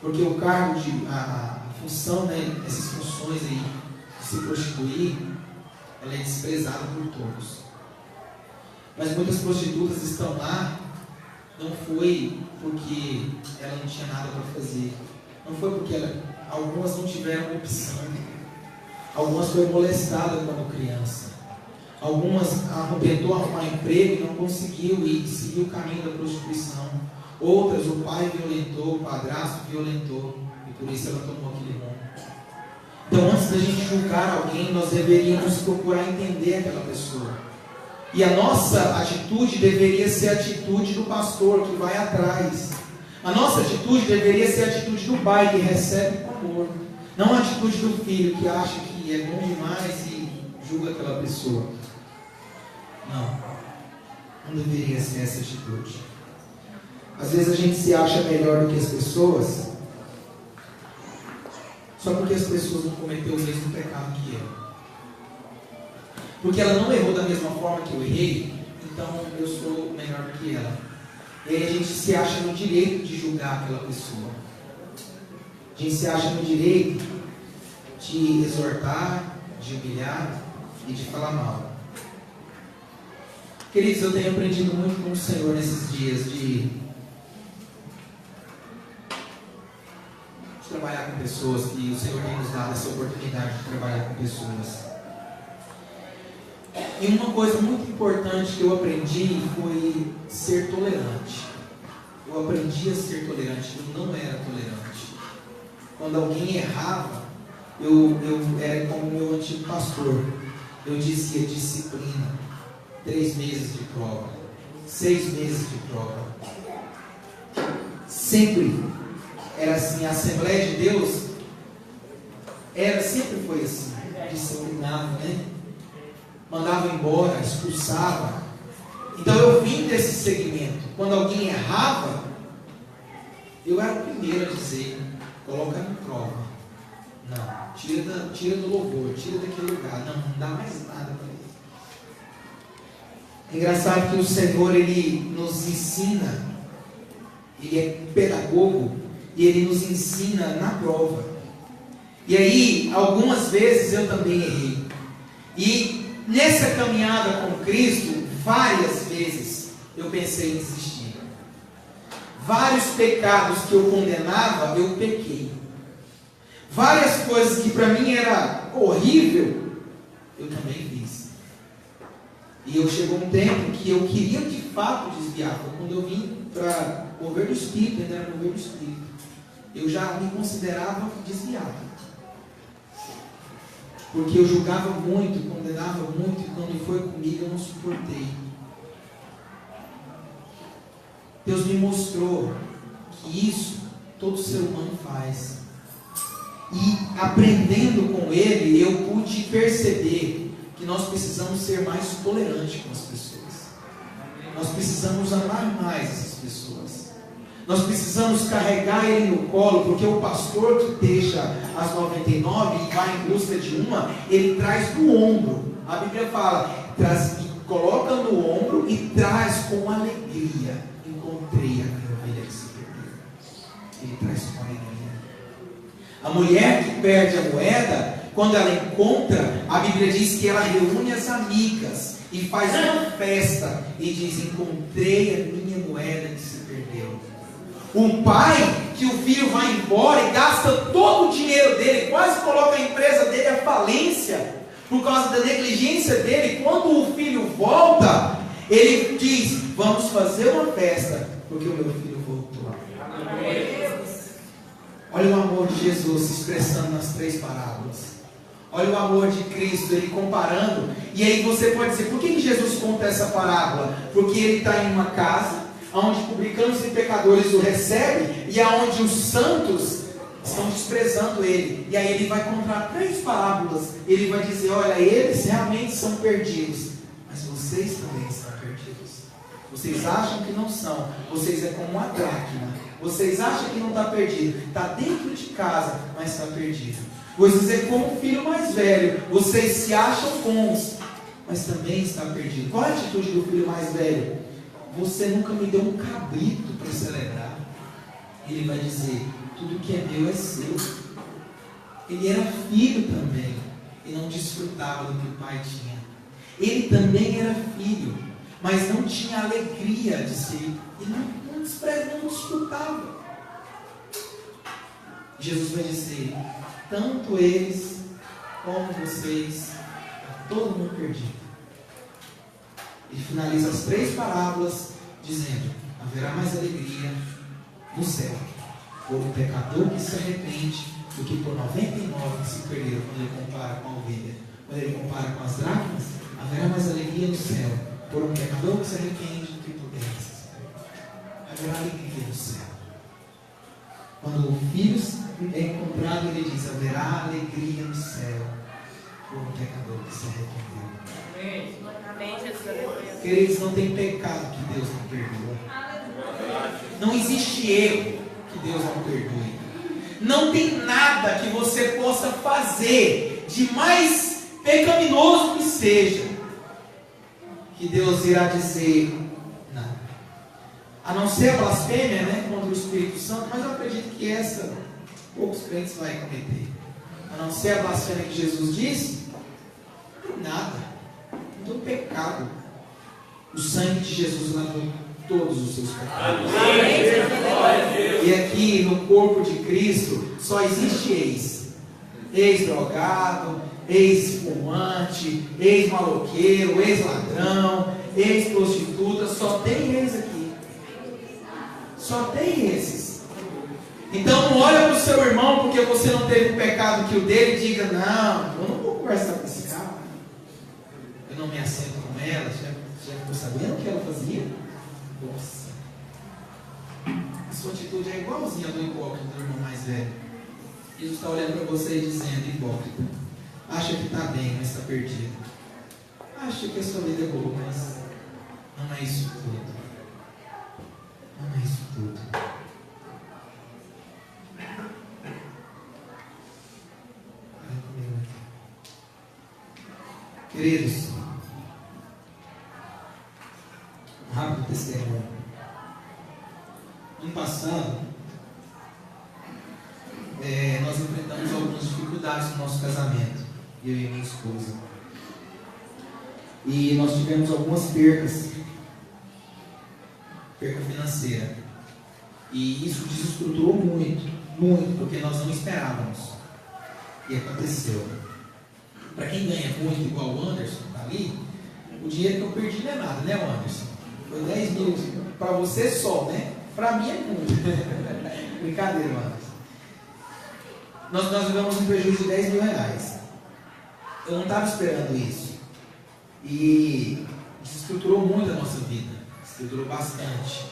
porque o cargo a função, essas funções aí de se prostituir, ela é desprezada por todos. Mas muitas prostitutas estão lá, não foi porque ela não tinha nada para fazer, não foi porque algumas não tiveram opção, algumas foram molestadas quando criança, algumas tentou arrumar emprego e não conseguiu e seguiu o caminho da prostituição, outras o pai violentou, o padrasto violentou e por isso ela tomou aquele rumo. Então, antes da gente julgar alguém, nós deveríamos procurar entender aquela pessoa. E a nossa atitude deveria ser a atitude do pastor que vai atrás. A nossa atitude deveria ser a atitude do pai que recebe com amor. Não a atitude do filho que acha que é bom demais e julga aquela pessoa. Não deveria ser essa atitude. Às vezes a gente se acha melhor do que as pessoas, só porque as pessoas não cometeram o mesmo pecado que eu. Porque ela não errou da mesma forma que eu errei, então eu sou melhor do que ela. E aí a gente se acha no direito de julgar aquela pessoa. A gente se acha no direito de exortar, de humilhar e de falar mal. Queridos, eu tenho aprendido muito com o Senhor nesses dias de trabalhar com pessoas, que o Senhor tem nos dado essa oportunidade de trabalhar com pessoas. E uma coisa muito importante que eu aprendi foi ser tolerante. Eu aprendi a ser tolerante, eu não era tolerante. Quando alguém errava, eu era como o meu antigo pastor. Eu dizia disciplina, 3 meses de prova, 6 meses de prova. Sempre era assim, a Assembleia de Deus sempre foi assim, disciplinava, né? Mandava embora, expulsava. Então eu vim desse segmento. Quando alguém errava, eu era o primeiro a dizer: coloca em prova. Não, tira do louvor, tira daquele lugar. Não dá mais nada para ele. É engraçado que o Senhor, Ele nos ensina, Ele é pedagogo, e Ele nos ensina na prova. E aí, algumas vezes eu também errei. E nessa caminhada com Cristo, várias vezes eu pensei em desistir. Vários pecados que eu condenava, eu pequei. Várias coisas que para mim era horrível, eu também fiz. E eu chegou um tempo que eu queria de fato desviar. Foi quando eu vim para mover do Espírito, ainda era mover do Espírito. Eu já me considerava desviado. Porque eu julgava muito, condenava muito, e quando foi comigo eu não suportei. Deus me mostrou que isso todo ser humano faz. E aprendendo com Ele, eu pude perceber que nós precisamos ser mais tolerantes com as pessoas. Nós precisamos amar mais essas pessoas. Nós precisamos carregar ele no colo, porque o pastor que deixa as 99 e vai em busca de uma, ele traz no ombro. A Bíblia fala, coloca no ombro e traz com alegria. Encontrei a ovelha que se perdeu. Ele traz com alegria. A mulher que perde a moeda, quando ela encontra, a Bíblia diz que ela reúne as amigas e faz uma festa e diz: encontrei a minha moeda que se perdeu. Um pai que o filho vai embora e gasta todo o dinheiro dele, quase coloca a empresa dele à falência por causa da negligência dele. Quando o filho volta, ele diz: vamos fazer uma festa porque o meu filho voltou. Olha o amor de Jesus se expressando nas 3 parábolas. Olha o amor de Cristo, ele comparando. E aí você pode dizer: por que Jesus conta essa parábola? Porque ele está em uma casa onde publicanos e pecadores o recebem, e aonde os santos estão desprezando ele. E aí ele vai contar 3 parábolas. Ele vai dizer: olha, eles realmente são perdidos, mas vocês também estão perdidos. Vocês acham que não são. Vocês é como uma dracma. Vocês acham que não está perdido. Está dentro de casa, mas está perdido. Vocês é como o filho mais velho. Vocês se acham bons, mas também está perdido. Qual é a atitude do filho mais velho? Você nunca me deu um cabrito para celebrar. Ele vai dizer: tudo que é meu é seu. Ele era filho também. e não desfrutava do que o pai tinha. Ele também era filho, mas não tinha alegria de ser, e não desfrutava. Jesus vai dizer: tanto eles como vocês, todo mundo perdido. Ele finaliza as 3 parábolas dizendo: haverá mais alegria no céu por um pecador que se arrepende do que por 99 que se perderam. Quando ele compara com a ovelha, quando ele compara com as dracmas, haverá mais alegria no céu por um pecador que se arrepende do que por 10 que se perderam. Haverá alegria no céu. Quando o filho é encontrado, ele diz: haverá alegria no céu por um pecador que se arrependeu. Amém, Jesus. Queridos, não tem pecado que Deus não perdoa. Não existe erro que Deus não perdoe. Não tem nada que você possa fazer, de mais pecaminoso que seja, que Deus irá dizer não. A não ser a blasfêmia, né, contra o Espírito Santo, mas eu acredito que essa poucos crentes vão cometer. A não ser a blasfêmia que Jesus disse, nada. Não tem pecado. O sangue de Jesus lavou todos os seus pecados. E aqui no corpo de Cristo só existe ex-drogado, ex-fumante, ex-maloqueiro, ex-ladrão, ex-prostituta. Só tem ex aqui. Só tem esses. Então não olha para o seu irmão porque você não teve um pecado que o dele e diga: não, eu não vou conversar com esse cara. Eu não me assento com ela. Já ficou sabendo o que ela fazia? Nossa. A sua atitude é igualzinha do hipócrita, do irmão mais velho. Jesus está olhando para você e dizendo: hipócrita, acha que está bem, mas está perdido. Acha que a sua vida é boa, mas não é isso tudo. Não é isso tudo. Queridos, um rápido testemunho. Ano passado, nós enfrentamos algumas dificuldades no nosso casamento, eu e minha esposa. E nós tivemos algumas perca financeira. E isso desestruturou muito, porque nós não esperávamos. E aconteceu. Para quem ganha muito igual o Anderson, tá ali, o dinheiro que eu perdi não é nada, né, Anderson? Foi 10 mil para você só, né? Para mim é muito. Brincadeira, Anderson. Nós tivemos um prejuízo de 10 mil reais. Eu não estava esperando isso. E desestruturou muito a nossa vida. Desestruturou bastante.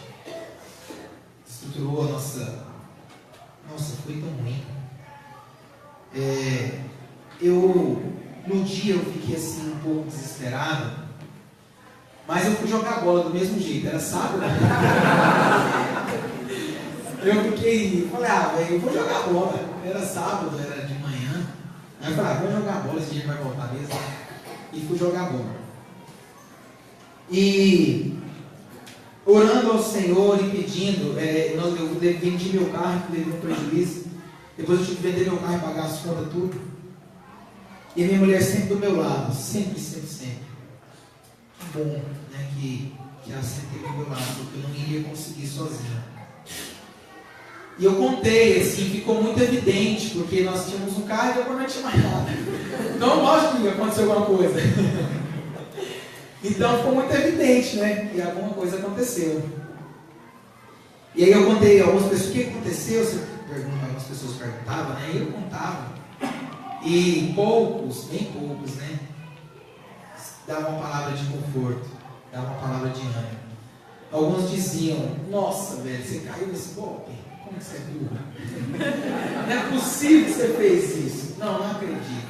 Desestruturou a nossa... Nossa, foi tão ruim. No dia eu fiquei assim um pouco desesperado, mas eu fui jogar bola do mesmo jeito, era sábado. Falei, velho, eu vou jogar bola. Era sábado, era de manhã. Aí eu falei, vou jogar bola, esse dia vai voltar mesmo. E fui jogar bola. E orando ao Senhor e pedindo, eu vendi meu carro, levei um prejuízo. Depois eu tive que vender meu carro e pagar as contas, tudo. E a minha mulher sempre do meu lado, sempre. Que bom, né, que ela sempre do meu lado, porque eu não iria conseguir sozinha. E eu contei, assim, ficou muito evidente, porque nós tínhamos um carro e depois não tinha mais nada. Então, lógico que aconteceu alguma coisa. Então, ficou muito evidente, né, que alguma coisa aconteceu. E aí eu contei a algumas pessoas, o que aconteceu? Algumas pessoas perguntavam, né, e eu contava. E bem poucos, né, davam uma palavra de conforto, davam uma palavra de ânimo. Alguns diziam: nossa, velho, você caiu nesse golpe? Como que você é burro? Não é possível que você fez isso. Não acredito.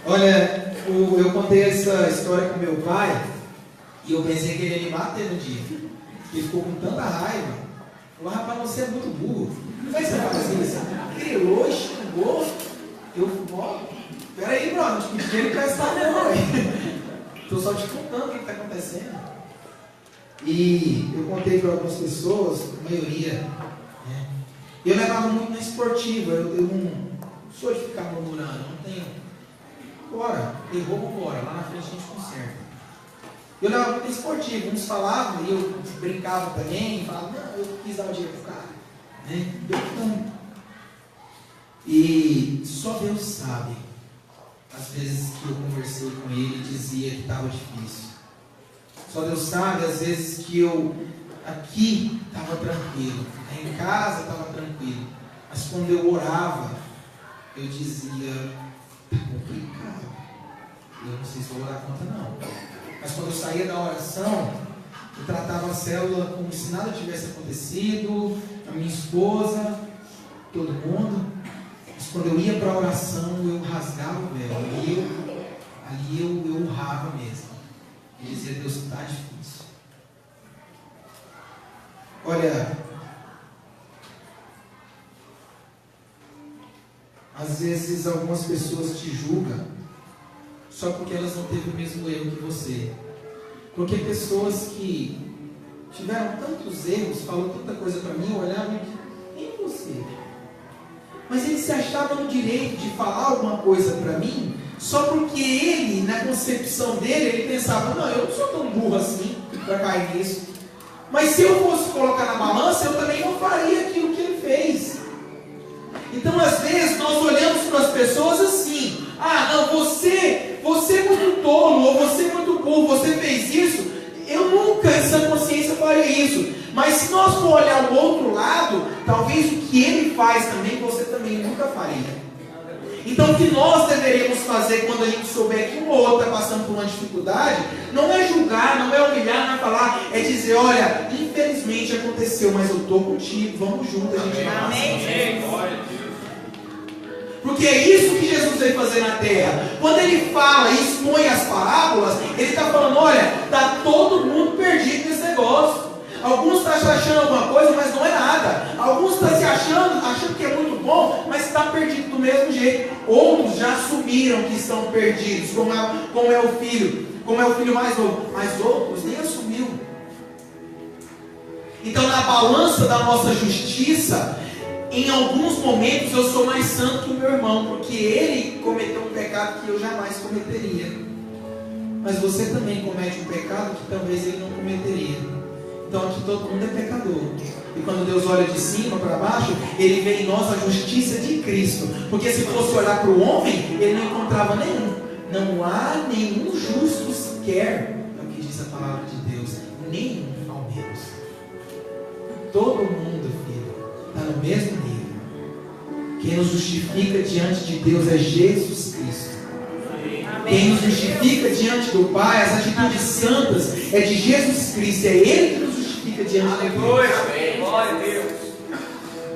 Olha, eu contei essa história com meu pai e eu pensei que ele ia me bater no dia. Ele ficou com tanta raiva. Falou: rapaz, você é muito burro. Não vai ser fazer isso. Grilou e xingou. Eu falei: peraí, brother, que dinheiro que vai estar bom aí. Estou só te contando o que está acontecendo. E eu contei para algumas pessoas, a maioria, né? Eu levava muito na esportiva. Eu não sou de ficar murmurando, não tenho bora, errou, vambora, lá na frente a gente conserta. Eu levava muito esportivo, uns falavam, e eu brincava também, falava, não, eu quis dar o dinheiro pro cara, né? Então, e só Deus sabe, às vezes que eu conversei com ele e dizia que estava difícil. Só Deus sabe, às vezes que eu aqui estava tranquilo, em casa estava tranquilo, mas quando eu orava, eu dizia, está complicado, eu não sei se vou orar contra não. Mas quando eu saía da oração, eu tratava a célula como se nada tivesse acontecido, a minha esposa, todo mundo. Mas quando eu ia para a oração, eu rasgava o véu, ali eu urrava mesmo. E dizia, Deus, está difícil. Olha, às vezes algumas pessoas te julgam só porque elas não teve o mesmo erro que você. Porque pessoas que tiveram tantos erros, falaram tanta coisa para mim, eu olhava e dizia, nem você. Mas ele se achava no direito de falar alguma coisa para mim, só porque ele, na concepção dele, ele pensava, não, eu não sou tão burro assim para cair nisso. Mas se eu fosse colocar na balança, eu também não faria aquilo que ele fez. Então, às vezes, nós olhamos para as pessoas assim, ah, não, você é muito tolo, ou você é muito burro, você fez isso. Eu nunca, essa consciência, faria isso. Mas se nós for olhar o outro lado, talvez o que ele faz também, você também nunca faria. Então o que nós deveríamos fazer quando a gente souber que um ou outro está passando por uma dificuldade, não é julgar, não é humilhar, não é falar, é dizer, olha, infelizmente aconteceu, mas eu estou contigo, vamos juntos, a gente vai passar. Porque é isso que Jesus veio fazer na terra. Quando ele fala e expõe as parábolas, ele está falando, olha, está todo mundo perdido nesse negócio. Alguns estão achando alguma coisa, mas não é nada. Alguns estão se achando que é muito bom, mas está perdido do mesmo jeito. Outros já assumiram que estão perdidos, como é o filho mais novo. Mas outros nem assumiu. Então, na balança da nossa justiça, em alguns momentos eu sou mais santo que o meu irmão, porque ele cometeu um pecado que eu jamais cometeria. Mas você também comete um pecado que talvez ele não cometeria. Então aqui todo mundo é pecador. E quando Deus olha de cima para baixo, ele vê em nós a justiça de Cristo. Porque se fosse olhar para o homem, ele não encontrava nenhum. Não há nenhum justo sequer. É o que diz a palavra de Deus. Nenhum, ao menos. Todo mundo, filho, está no mesmo nível. Quem nos justifica diante de Deus é Jesus Cristo. Quem nos justifica diante do Pai, as atitudes santas, é de Jesus Cristo. É Ele que nos justifica diante de Deus. Glória a Deus.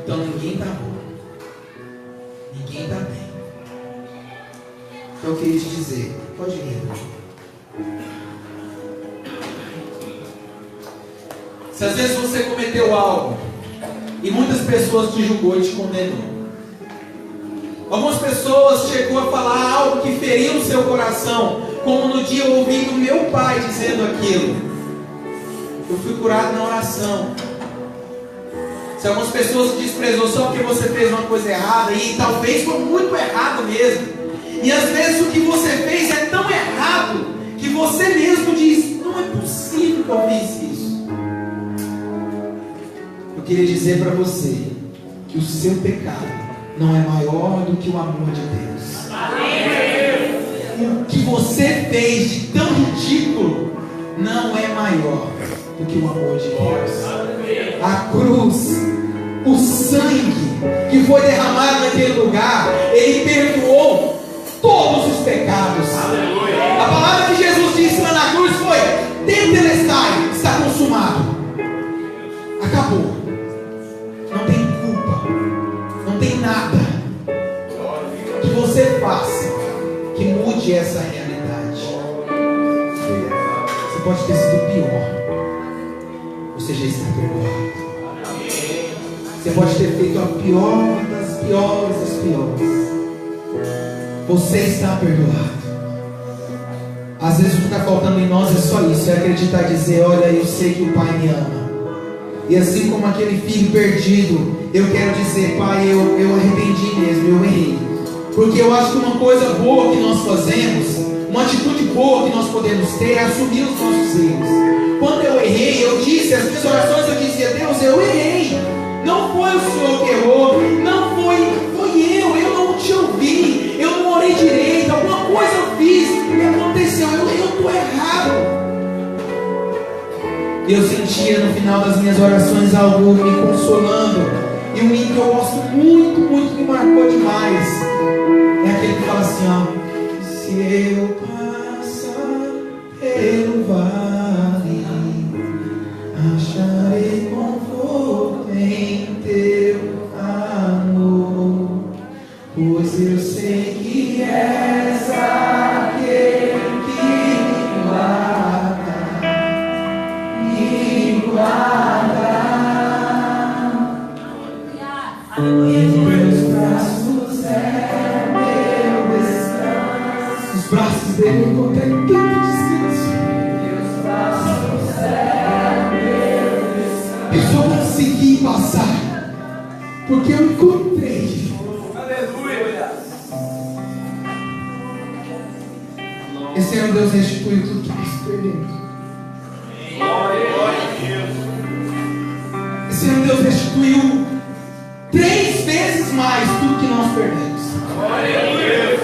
Então ninguém está bom. Ninguém está bem. Então eu queria te dizer, pode vir. Se às vezes você cometeu algo e muitas pessoas te julgou e te condenou. Algumas pessoas chegou a falar algo que feriu o seu coração, como no dia eu ouvi do meu pai dizendo aquilo. Eu fui curado na oração. Se algumas pessoas te desprezou só porque você fez uma coisa errada, e talvez foi muito errado mesmo, e às vezes o que você fez é tão errado que você mesmo diz, não é possível que eu fiz isso. Eu queria dizer para você que o seu pecado não é maior do que o amor de Deus. O que você fez de tão ridículo não é maior do que o amor de Deus. A cruz, o sangue que foi derramado naquele lugar, ele perdoou todos os pecados. A palavra que Jesus disse lá na cruz foi: tetelestai, está consumado. Acabou. Não tem culpa, não tem nada que você faça que mude essa realidade. Você pode ter sido pior, você já está perdoado. Você pode ter feito a pior das piores das piores, você está perdoado. Às vezes o que está faltando em nós é só isso, é acreditar e dizer: olha, eu sei que o Pai me ama. E assim como aquele filho perdido, eu quero dizer: Pai, eu arrependi mesmo, eu errei. Porque eu acho que uma coisa boa que nós fazemos, uma atitude boa que nós podemos ter é assumir os nossos erros. Quando eu errei, eu disse, as minhas orações eu dizia: Deus, eu errei. Não foi o Senhor que errou, não foi eu não te ouvi, eu não orei direito, alguma coisa eu fiz, o que aconteceu? Eu estou errado. E eu sentia no final das minhas orações algo me consolando. E um hino que eu gosto muito, muito, me marcou demais. É aquele que fala assim, ó: se eu passar pelo vale, acharei conforto em teu amor, pois eu sei que és aquele que me guarda, me guarda. Meus braços é meu descanso. Os braços dele encontram tanto descanso. Meus braços é meu descanso. Eu só consegui passar porque eu encontrei. Aleluia. Esse ano Deus restituiu tudo que nós perdemos. Glória a Deus. Esse ano Deus restituiu 3 vezes mais tudo que nós perdemos. Glória a Deus.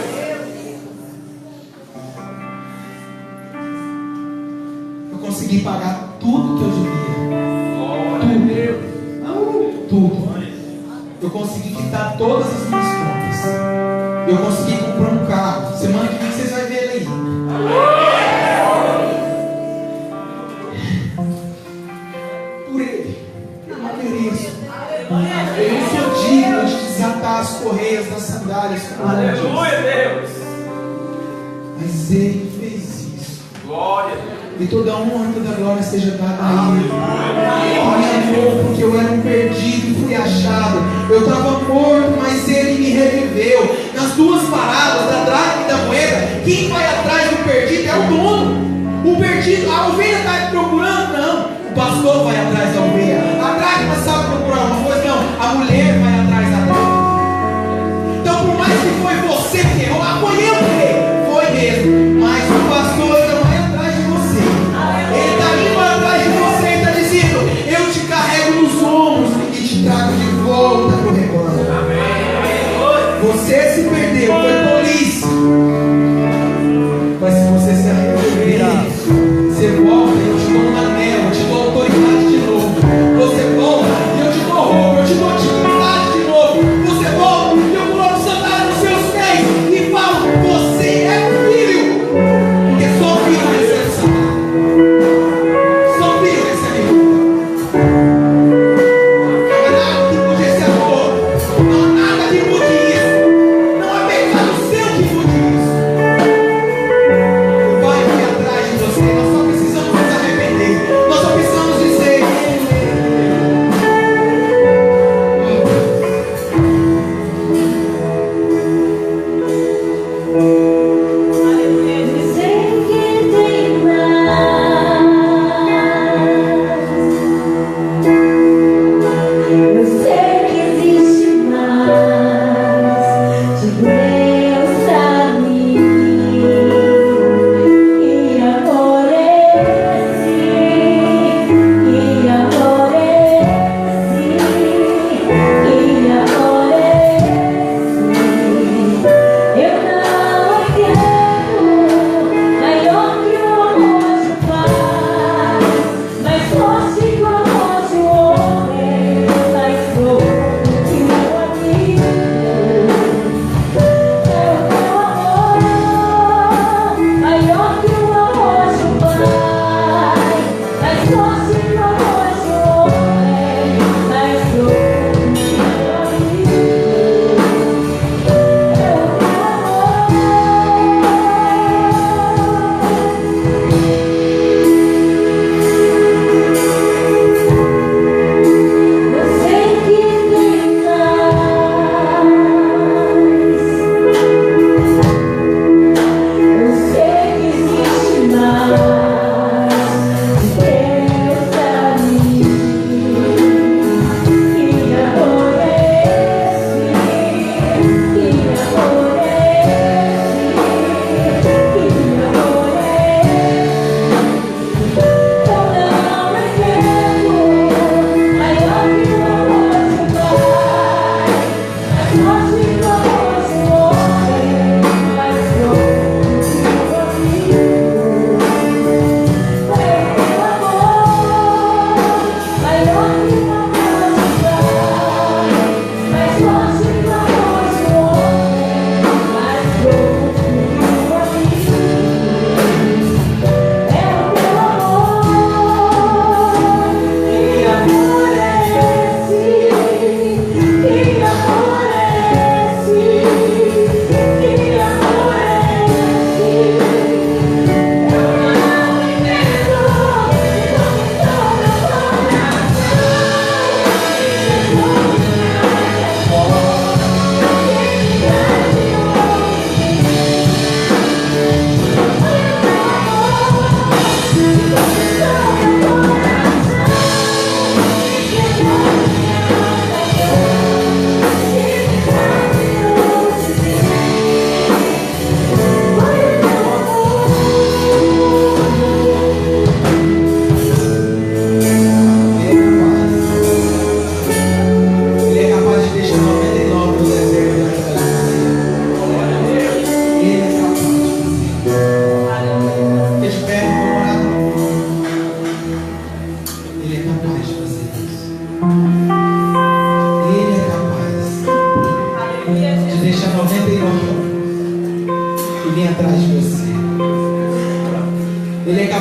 Eu consegui pagar tudo que eu devia. Glória a Deus. Tudo. Eu consegui quitar todas as minhas contas. Eu consegui comprar um carro. Semana que vem vocês vão ver ele aí. Por ele. Eu não mereço. Eu não sou digno de desatar as correias das sandálias. Aleluia, Deus. Mas ele fez isso. Glória. E toda honra e toda glória seja dada a ele. Ele me amou porque eu era um perdido e fui achado. Eu estava morto, mas ele me reviveu. Nas 2 parábolas da dracma e da moeda, quem vai atrás do perdido é o dono. O perdido, a ovelha está procurando? Não. O pastor vai atrás da ovelha. A dracma sabe procurar uma coisa? Não. A mulher vai atrás da dracma. Então, por mais que foi você que errou, foi eu que errei. Foi mesmo. Mas o pastor não vai atrás de você. Ele está indo atrás de você e está dizendo: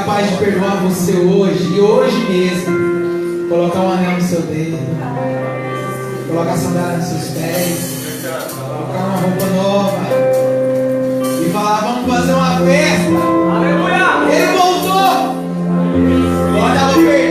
capaz de perdoar você hoje, e hoje mesmo, colocar um anel no seu dedo, colocar sandália nos seus pés, colocar uma roupa nova e falar: vamos fazer uma festa. Aleluia! Ele voltou. Quando estava perdido,